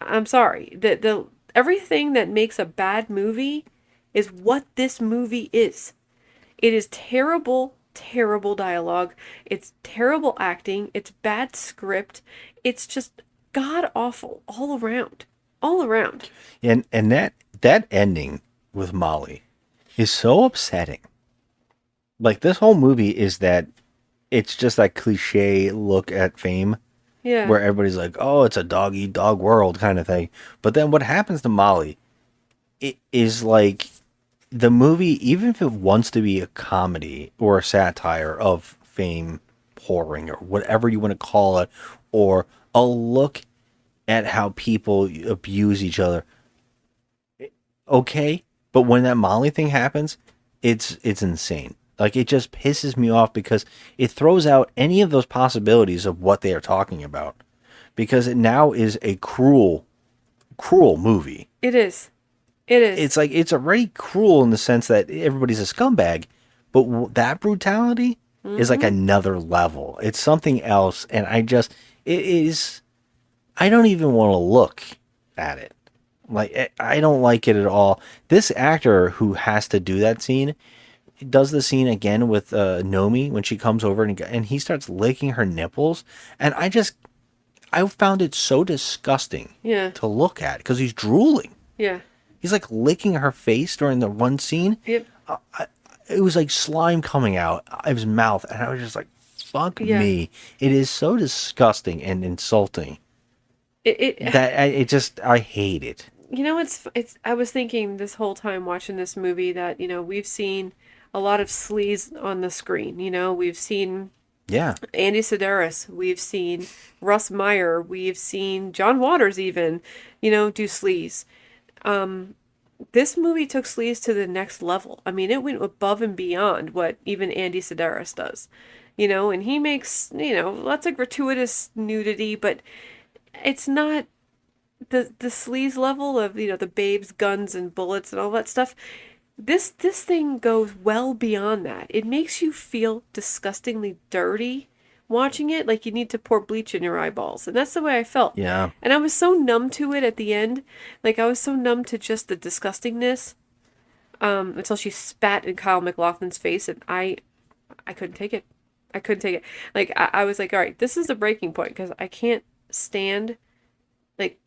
I'm sorry. The everything that makes a bad movie is what this movie is. It is terrible, terrible dialogue. It's terrible acting. It's bad script. It's just god awful all around. All around. And that ending with Molly is so upsetting. Like, this whole movie is that it's just that cliche look at fame. Yeah. Where everybody's like, oh, it's a dog-eat-dog world kind of thing. But then what happens to Molly, it is like the movie, even if it wants to be a comedy or a satire of fame whoring or whatever you want to call it, or a look at how people abuse each other. Okay, but when that Molly thing happens, it's insane. Like, it just pisses me off because it throws out any of those possibilities of what they are talking about. Because it now is a cruel movie. It is. It is. It's like, it's already cruel in the sense that everybody's a scumbag, but that brutality is like another level. It's something else, and I don't even want to look at it. Like, I don't like it at all. This actor who has to do that scene does the scene again with Nomi when she comes over and he starts licking her nipples, and I found it so disgusting to look at because he's drooling. Yeah. He's like licking her face during the one scene. Yep. It was like slime coming out of his mouth, and I was just like, fuck me. It is so disgusting and insulting. I hate it. You know, I was thinking this whole time watching this movie that, you know, we've seen a lot of sleaze on the screen. You know, we've seen Andy Sedaris, we've seen Russ Meyer, we've seen John Waters even, you know, do sleaze. This movie took sleaze to the next level. I mean, it went above and beyond what even Andy Sedaris does. You know, and he makes, you know, lots of gratuitous nudity, but it's not the sleaze level of, you know, the babes, guns, and bullets and all that stuff. This thing goes well beyond that. It makes you feel disgustingly dirty watching it, like you need to pour bleach in your eyeballs. And that's the way I felt. Yeah. And I was so numb to it at the end. Like, I was so numb to just the disgustingness until she spat in Kyle MacLachlan's face, and I couldn't take it. I couldn't take it. Like, I was like, all right, this is the breaking point, because I can't stand, like,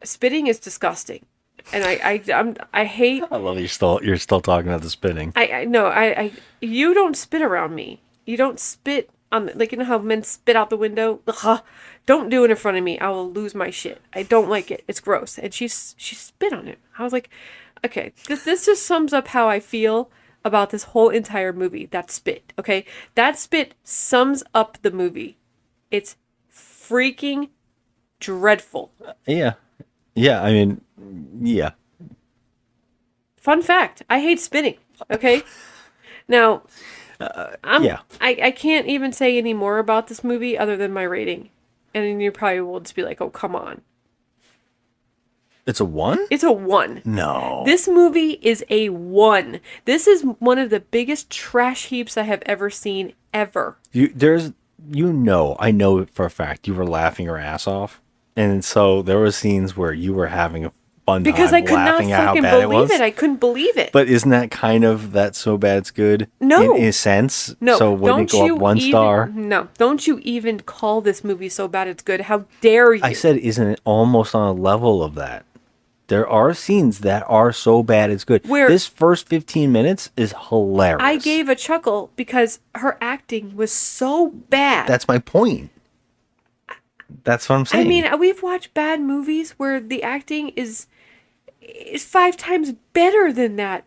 spitting is disgusting. And I hate. I love you're still talking about the spitting. You don't spit around me. You don't spit on, like, you know how men spit out the window. Ugh, don't do it in front of me. I will lose my shit. I don't like it. It's gross. And she spit on it. I was like, okay, this just sums up how I feel about this whole entire movie. That spit, okay? That spit sums up the movie. It's freaking dreadful. Yeah. Yeah, I mean, yeah. Fun fact, I hate spitting, okay? Now, yeah. I can't even say any more about this movie other than my rating. And then you probably will just be like, oh, come on. It's a 1? It's a 1. No. This movie is a 1. This is one of the biggest trash heaps I have ever seen, ever. I know for a fact you were laughing your ass off. And so there were scenes where you were having a fun because time I could not laughing at how fucking bad believe it was. it. I couldn't believe it. But isn't that kind of that's so bad it's good? No. In a sense? No. So wouldn't it go up 1 star? No. Don't you even call this movie so bad it's good. How dare you? I said, isn't it almost on a level of that? There are scenes that are so bad it's good. Where this first 15 minutes is hilarious. I gave a chuckle because her acting was so bad. That's my point. That's what I'm saying. I mean, we've watched bad movies where the acting is 5 times better than that.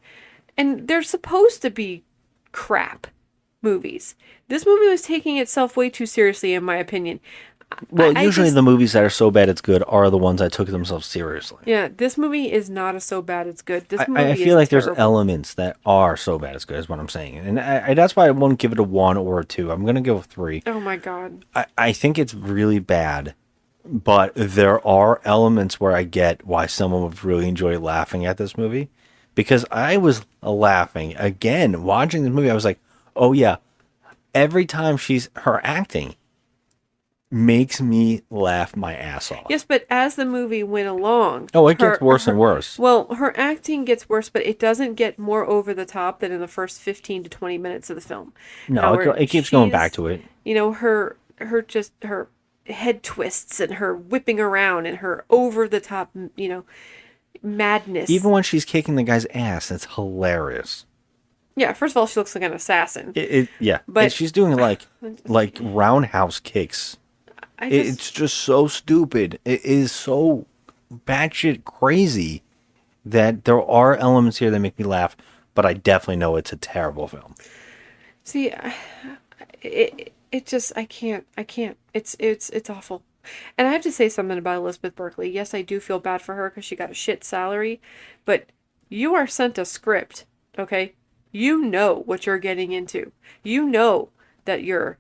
And they're supposed to be crap movies. This movie was taking itself way too seriously, in my opinion. Well, usually the movies that are so bad it's good are the ones that took themselves seriously. Yeah, this movie is not a so bad it's good. This movie I feel is like terrible. there's elements that are so bad it's good, is what I'm saying. And that's why I won't give it a 1 or a 2. I'm going to go with 3. Oh my god. I think it's really bad, but there are elements where I get why someone would really enjoy laughing at this movie. Because I was laughing, again, watching the movie, I was like, oh yeah, every time her acting makes me laugh my ass off. Yes, but as the movie went along... Oh, it gets worse and worse. Well, her acting gets worse, but it doesn't get more over the top than in the first 15 to 20 minutes of the film. No, it keeps going back to it. You know, her head twists and her whipping around and her over-the-top, madness. Even when she's kicking the guy's ass, it's hilarious. Yeah, first of all, she looks like an assassin. But she's doing like roundhouse kicks. It's just so stupid. It is so batshit crazy that there are elements here that make me laugh, but I definitely know it's a terrible film. See, it just I can't. It's awful. And I have to say something about Elizabeth Berkley. Yes, I do feel bad for her because she got a shit salary, but you are sent a script, okay? You know what you're getting into. You know that your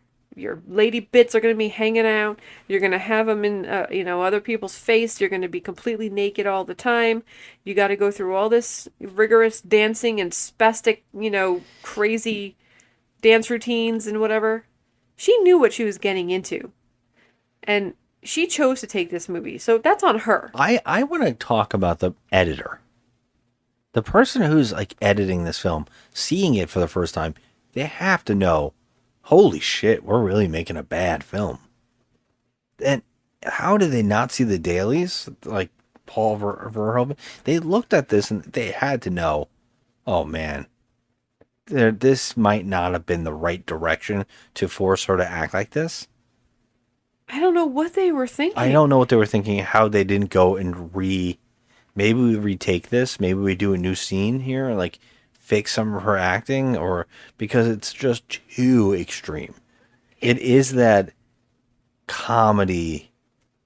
lady bits are going to be hanging out. You're going to have them in, other people's face. You're going to be completely naked all the time. You got to go through all this rigorous dancing and spastic, crazy dance routines and whatever. She knew what she was getting into. And she chose to take this movie. So that's on her. I want to talk about the editor. The person who's like editing this film, seeing it for the first time, they have to know, holy shit, we're really making a bad film. And how did they not see the dailies? Like Paul Verhoeven? They looked at this and they had to know, oh man, this might not have been the right direction to force her to act like this. I don't know what they were thinking. I don't know what they were thinking, how they didn't go and maybe we retake this, maybe we do a new scene here, like fix some of her acting, or because it's just too extreme. It is that comedy.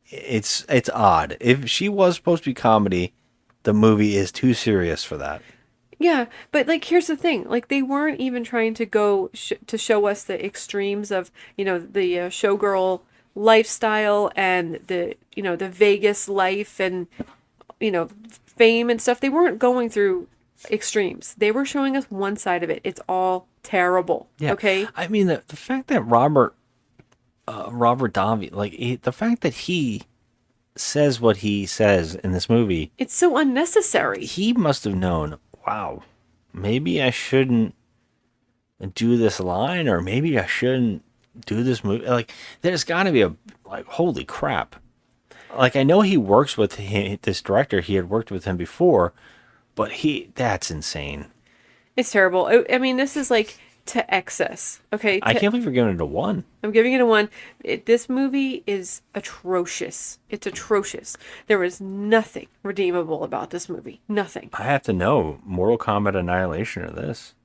It's odd. If she was supposed to be comedy, the movie is too serious for that. Yeah, but like here's the thing, like they weren't even trying to go to show us the extremes of, the showgirl lifestyle and the Vegas life and fame and stuff. They weren't going through extremes. They were showing us one side of it. It's all terrible. Yeah. Okay. I mean the fact that Robert Davi, the fact that he says what he says in this movie, it's so unnecessary. He must have known, wow, maybe I shouldn't do this line, or maybe I shouldn't do this movie. Like, there's got to be holy crap. Like, I know he works with this director. He had worked with him before, but that's insane. It's terrible. I mean, this is like to excess. Okay. I can't believe you're giving it a 1. I'm giving it a 1. This movie is atrocious. It's atrocious. There is nothing redeemable about this movie. Nothing. I have to know Mortal Kombat Annihilation or this.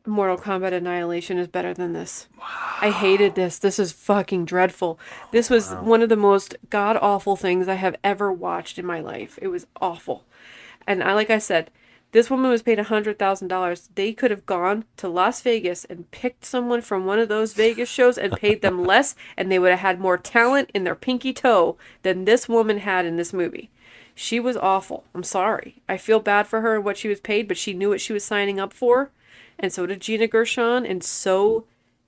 Mortal Kombat Annihilation is better than this. Wow. I hated this. This is fucking dreadful. This was one of the most god-awful things I have ever watched in my life. It was awful. And like I said, this woman was paid $100,000. They could have gone to Las Vegas and picked someone from one of those Vegas shows and paid them less, and they would have had more talent in their pinky toe than this woman had in this movie. She was awful. I'm sorry. I feel bad for her and what she was paid, but she knew what she was signing up for. And so did Gina Gershon, and so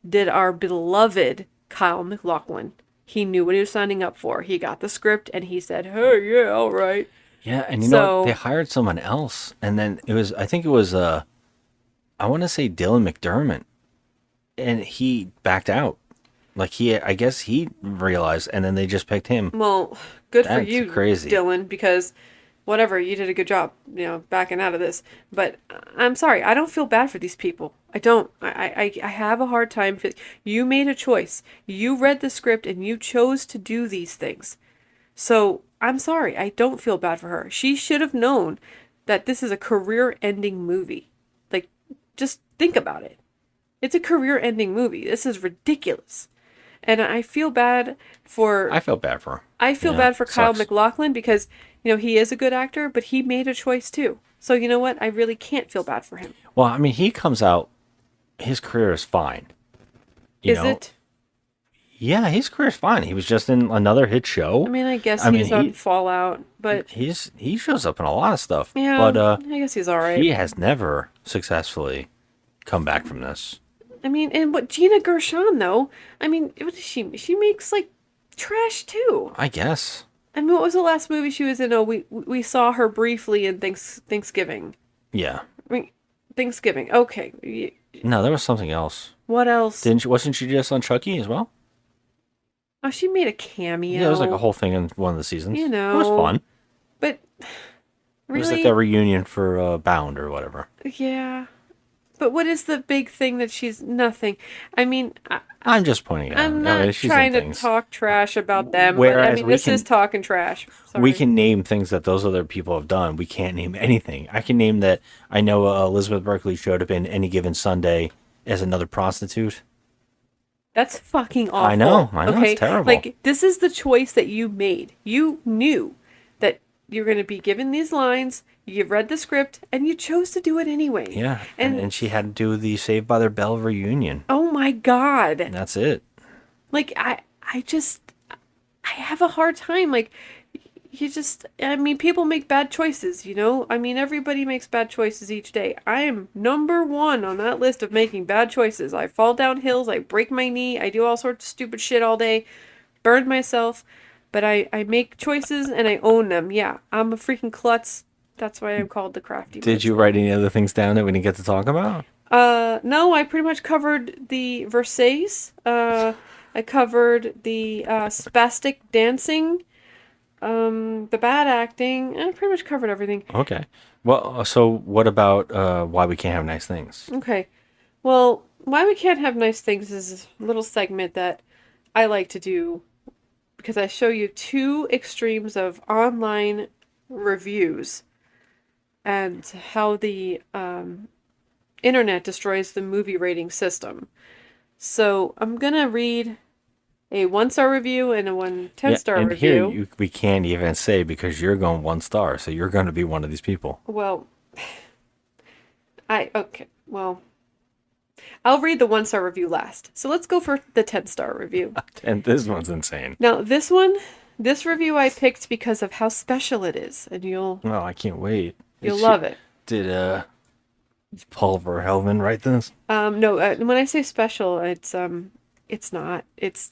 did our beloved Kyle MacLachlan. He knew what he was signing up for. He got the script, and he said, hey, yeah, all right. Yeah, and you know what? They hired someone else, and then I think it was, I want to say Dylan McDermott, and he backed out. Like, I guess he realized, and then they just picked him. Well, good for you, crazy. Dylan, because whatever, you did a good job, backing out of this. But I'm sorry, I don't feel bad for these people. I don't. I have a hard time. You made a choice. You read the script and you chose to do these things. So I'm sorry, I don't feel bad for her. She should have known that this is a career-ending movie. Like, just think about it. It's a career-ending movie. This is ridiculous. And I feel bad for... I feel bad for her. I feel bad for Kyle MacLachlan because, he is a good actor, but he made a choice too. So you know what? I really can't feel bad for him. Well, I mean, he comes out, his career is fine. Is it? Yeah, his career is fine. He was just in another hit show. I mean, I guess he's on Fallout, but... He shows up in a lot of stuff. Yeah, but, I guess he's all right. He has never successfully come back from this. I mean, and what Gina Gershon, though, I mean, what does she makes, like, trash, too. I guess. I mean, what was the last movie she was in? Oh, we saw her briefly in Thanksgiving. Yeah. I mean, Thanksgiving, okay. No, there was something else. What else? Wasn't she just on Chucky as well? Oh, she made a cameo. Yeah, it was like a whole thing in one of the seasons. It was fun. But, really? It was like a reunion for Bound or whatever. Yeah. But what is the big thing that she's nothing? I mean, I'm just pointing out. I'm not trying to talk trash about them. Whereas but, I mean, this is talking trash. Sorry. We can name things that those other people have done. We can't name anything. I can name that I know Elizabeth Berkley showed up in Any Given Sunday as another prostitute. That's fucking awful. I know, okay? It's terrible. Like, this is the choice that you made. You knew that you're going to be given these lines, you read the script, and you chose to do it anyway. Yeah, and she had to do the Saved by the Bell reunion. Oh my God. And that's it. Like, I have a hard time. Like, people make bad choices, I mean, everybody makes bad choices each day. I am number one on that list of making bad choices. I fall down hills, I break my knee, I do all sorts of stupid shit all day, burn myself, but I make choices and I own them. Yeah, I'm a freaking klutz. That's why I'm called the crafty. Did you write any other things down that we didn't get to talk about? No, I pretty much covered the Versailles. I covered the spastic dancing. The bad acting, I pretty much covered everything. Okay. Well, so what about Why We Can't Have Nice Things? Okay. Well, Why We Can't Have Nice Things is a little segment that I like to do because I show you two extremes of online reviews and how the internet destroys the movie rating system. So I'm going to read a 1-star review and a 10-star and review. Here we can't even say because you're going 1 star, so you're going to be one of these people. Well, I'll read the 1-star review last. So let's go for the 10-star review. And this one's insane. Now, this review I picked because of how special it is, and you'll... Oh, I can't wait. You'll love it. Did Paul Verhoeven write this? No, when I say special, it's not. It's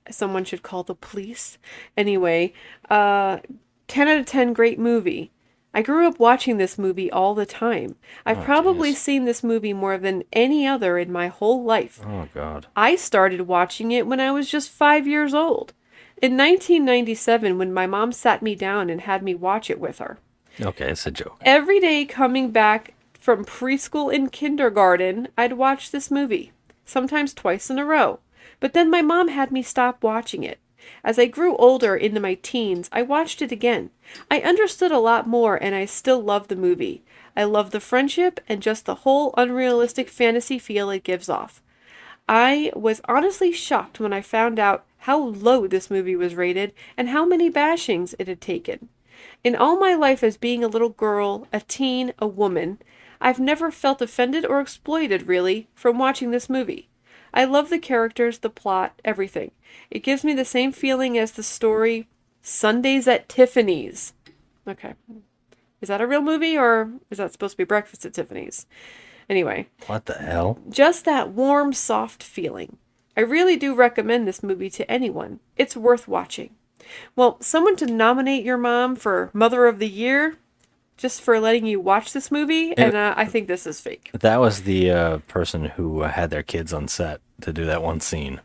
someone should call the police. Anyway, 10 out of 10 great movie. I grew up watching this movie all the time. I've probably seen this movie more than any other in my whole life. Oh, God. I started watching it when I was just 5 years old. In 1997, when my mom sat me down and had me watch it with her. Okay, it's a joke. Every day coming back from preschool and kindergarten, I'd watch this movie. Sometimes twice in a row. But then my mom had me stop watching it. As I grew older into my teens, I watched it again. I understood a lot more and I still love the movie. I love the friendship and just the whole unrealistic fantasy feel it gives off. I was honestly shocked when I found out how low this movie was rated and how many bashings it had taken. In all my life as being a little girl, a teen, a woman, I've never felt offended or exploited, really, from watching this movie. I love the characters, the plot, everything. It gives me the same feeling as the story Sundays at Tiffany's. Okay. Is that a real movie, or is that supposed to be Breakfast at Tiffany's? Anyway. What the hell? Just that warm, soft feeling. I really do recommend this movie to anyone. It's worth watching. Well, someone to nominate your mom for Mother of the Year just for letting you watch this movie, and I think this is fake. That was the person who had their kids on set to do that one scene.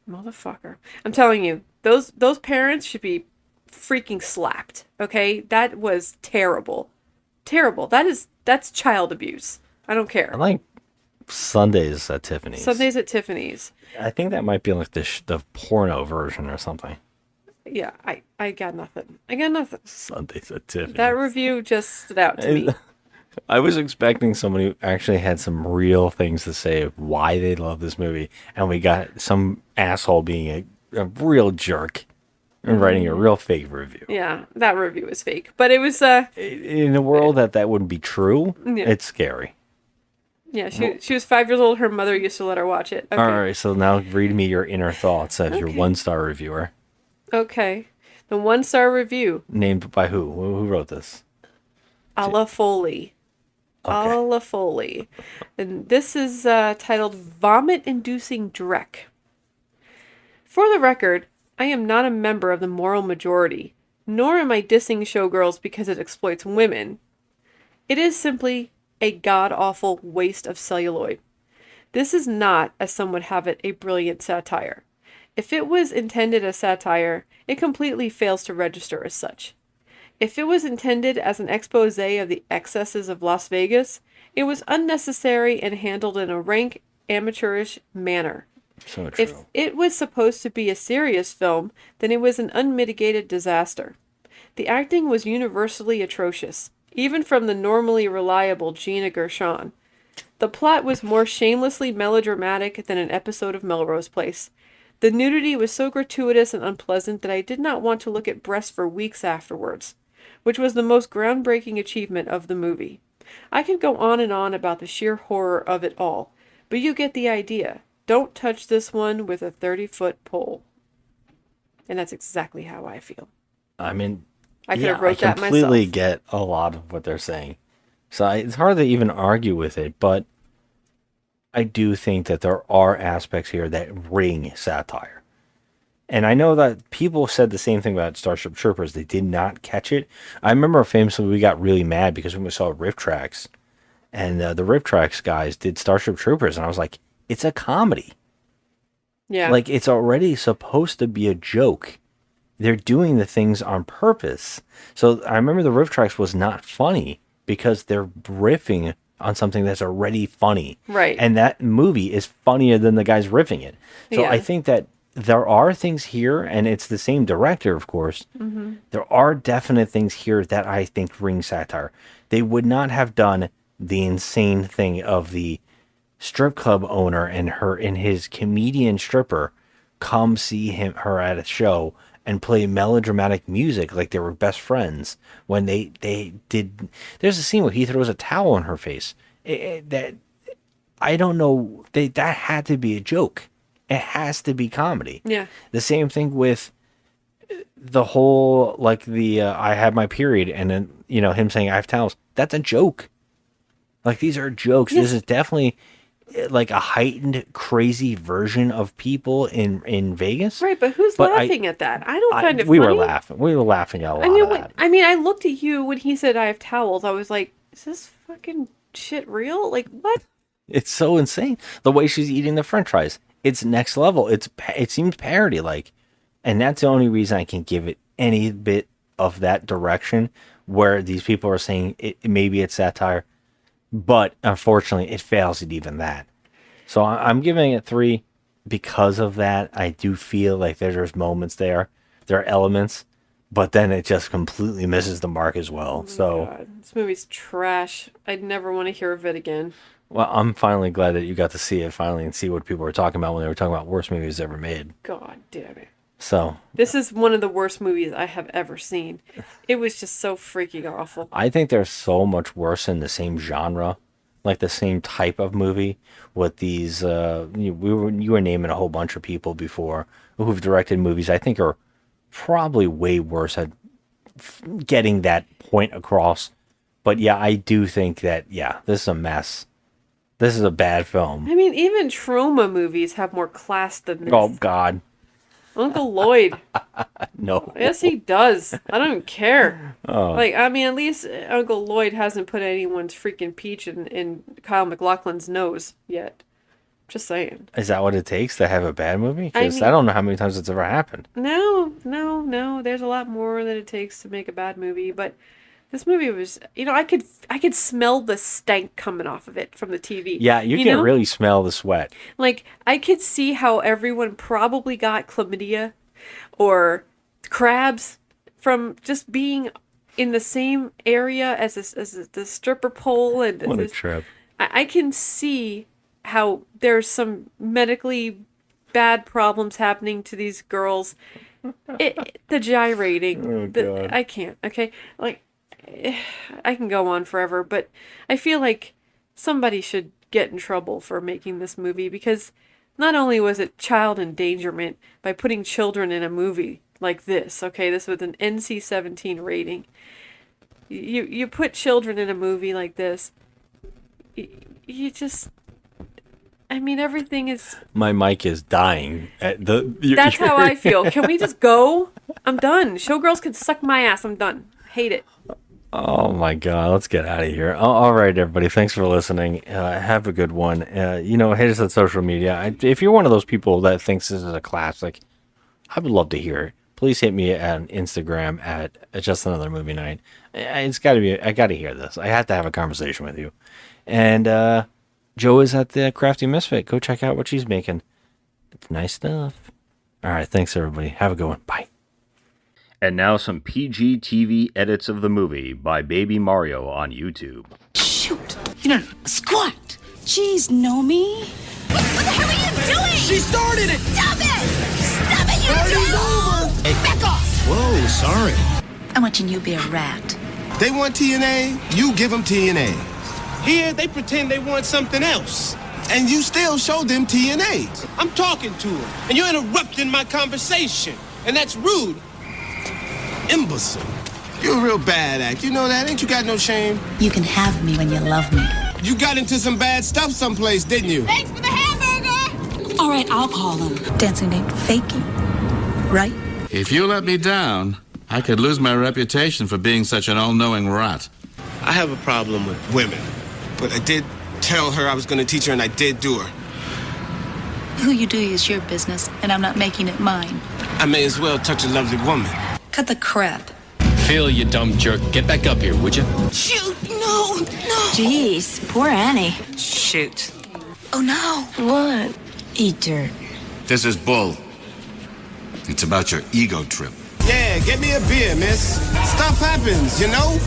Motherfucker. I'm telling you, those parents should be freaking slapped, okay? That was terrible. Terrible. That's child abuse. I don't care. I like Sundays at Tiffany's. Sundays at Tiffany's. I think that might be like the porno version or something. Yeah, I got nothing. I got nothing. Sundays at Tiffany's. That review just stood out to me. I was expecting someone who actually had some real things to say of why they love this movie, and we got some asshole being a real jerk and writing a real fake review. Yeah, that review was fake, but it was in a world that wouldn't be true. Yeah. It's scary. Yeah, she was 5 years old. Her mother used to let her watch it. Okay. All right, so now read me your inner thoughts as your 1-star reviewer. Okay, the 1-star review. Named by who? Who wrote this? Alla Foley. Okay. Alla Foley. And this is titled Vomit-Inducing Dreck. For the record, I am not a member of the moral majority, nor am I dissing ShowGirls because it exploits women. It is simply a god-awful waste of celluloid. This is not, as some would have it, a brilliant satire. If it was intended as satire, it completely fails to register as such. If it was intended as an expose of the excesses of Las Vegas, it was unnecessary and handled in a rank, amateurish manner. So true. If it was supposed to be a serious film, then it was an unmitigated disaster. The acting was universally atrocious, even from the normally reliable Gina Gershon. The plot was more shamelessly melodramatic than an episode of Melrose Place. The nudity was so gratuitous and unpleasant that I did not want to look at breasts for weeks afterwards, which was the most groundbreaking achievement of the movie. I could go on and on about the sheer horror of it all, but you get the idea. Don't touch this one with a 30-foot pole. And that's exactly how I feel. I mean, I could have wrote that myself. I completely get a lot of what they're saying. So it's hard to even argue with it, but I do think that there are aspects here that ring satire. And I know that people said the same thing about Starship Troopers. They did not catch it. I remember famously we got really mad because when we saw Riff Tracks, and the Riff Tracks guys did Starship Troopers, and I was like, it's a comedy. Yeah. Like, it's already supposed to be a joke. They're doing the things on purpose. So I remember the Riff Tracks was not funny because they're riffing on something that's already funny. Right. And that movie is funnier than the guys riffing it. So Yeah. I think that there are things here, and it's the same director, of course. Mm-hmm. There are definite things here that I think ring satire. They would not have done the insane thing of the strip club owner and his comedian stripper come see her at a show and play melodramatic music like they were best friends when they did. There's a scene where he throws a towel on her face. That I don't know. That had to be a joke. It has to be comedy. Yeah. The same thing with the whole, like, the I had my period, and then, you know, him saying I have towels. That's a joke. Like, these are jokes. Yes. This is definitely like a heightened, crazy version of people in Vegas. Right, but who's laughing at that? I don't find it funny. We were laughing. We were laughing at a lot of that. I looked at you when he said I have towels. I was like, is this fucking shit real? Like, what? It's so insane. The way she's eating the french fries. It's next level. It seems parody-like. And that's the only reason I can give it any bit of that direction where these people are saying maybe it's satire. But unfortunately, it fails at even that. So I'm giving it 3 because of that. I do feel like there's moments there. There are elements. but then it just completely misses the mark as well. God, this movie's trash. I'd never want to hear of it again. Well, I'm finally glad that you got to see it finally and see what people were talking about when they were talking about worst movies ever made. God damn it. So this is one of the worst movies I have ever seen. It was just so freaking awful. I think there's so much worse in the same genre, like the same type of movie with these. You were naming a whole bunch of people before who've directed movies I think are probably way worse at getting that point across. But yeah, I do think that this is a mess. This is a bad film. I mean, even trauma movies have more class than this. Oh God. Uncle Lloyd. No. Yes, he does. I don't care. Oh. Like, I mean, at least Uncle Lloyd hasn't put anyone's freaking peach in Kyle MacLachlan's nose yet. Just saying. Is that what it takes to have a bad movie? I Because mean- I don't know how many times it's ever happened. No. There's a lot more that it takes to make a bad movie, but this movie was, I could smell the stank coming off of it from the TV. Yeah, you can really smell the sweat. Like, I could see how everyone probably got chlamydia or crabs from just being in the same area as the stripper pole. And What a trip. I can see how there's some medically bad problems happening to these girls. The gyrating. God. I can't, okay? Like, I can go on forever, but I feel like somebody should get in trouble for making this movie, because not only was it child endangerment by putting children in a movie like this, okay, this was an NC-17 rating. You put children in a movie like this, you just, I mean, everything is... My mic is dying. That's how I feel. Can we just go? I'm done. Showgirls can suck my ass. I'm done. Hate it. Oh my God, let's get out of here. All right, everybody, thanks for listening. Have a good one. Hit us on social media. If you're one of those people that thinks this is a classic, I would love to hear it. Please hit me on Instagram at Just Another Movie Night. It's got to be, I got to hear this. I have to have a conversation with you. And Joe is at the Crafty Misfit. Go check out what she's making. It's nice stuff. All right, thanks, everybody. Have a good one. Bye. And now some PG TV edits of the movie by Baby Mario on YouTube. Shoot! Squat! Jeez, Nomi! What the hell are you doing? She started it! Stop it! Stop it, you Party's over! Hey, back off! Whoa, sorry. I'm watching you be a rat. They want TNA, you give them TNA. Here, they pretend they want something else. And you still show them TNA. I'm talking to them, and you're interrupting my conversation. And that's rude. Imbecile. You're a real bad act. You know that? Ain't you got no shame? You can have me when you love me. You got into some bad stuff someplace, didn't you? Thanks for the hamburger! All right, I'll call them. Dancing ain't faking, right? If you let me down, I could lose my reputation for being such an all-knowing rat. I have a problem with women. But I did tell her I was going to teach her, and I did do her. Who you do is your business, and I'm not making it mine. I may as well touch a lovely woman. Cut the crap. Phil, you dumb jerk. Get back up here, would you? Shoot! No! Jeez, poor Annie. Shoot. Oh, no. What? Eat dirt. This is bull. It's about your ego trip. Yeah, get me a beer, miss. Stuff happens, you know?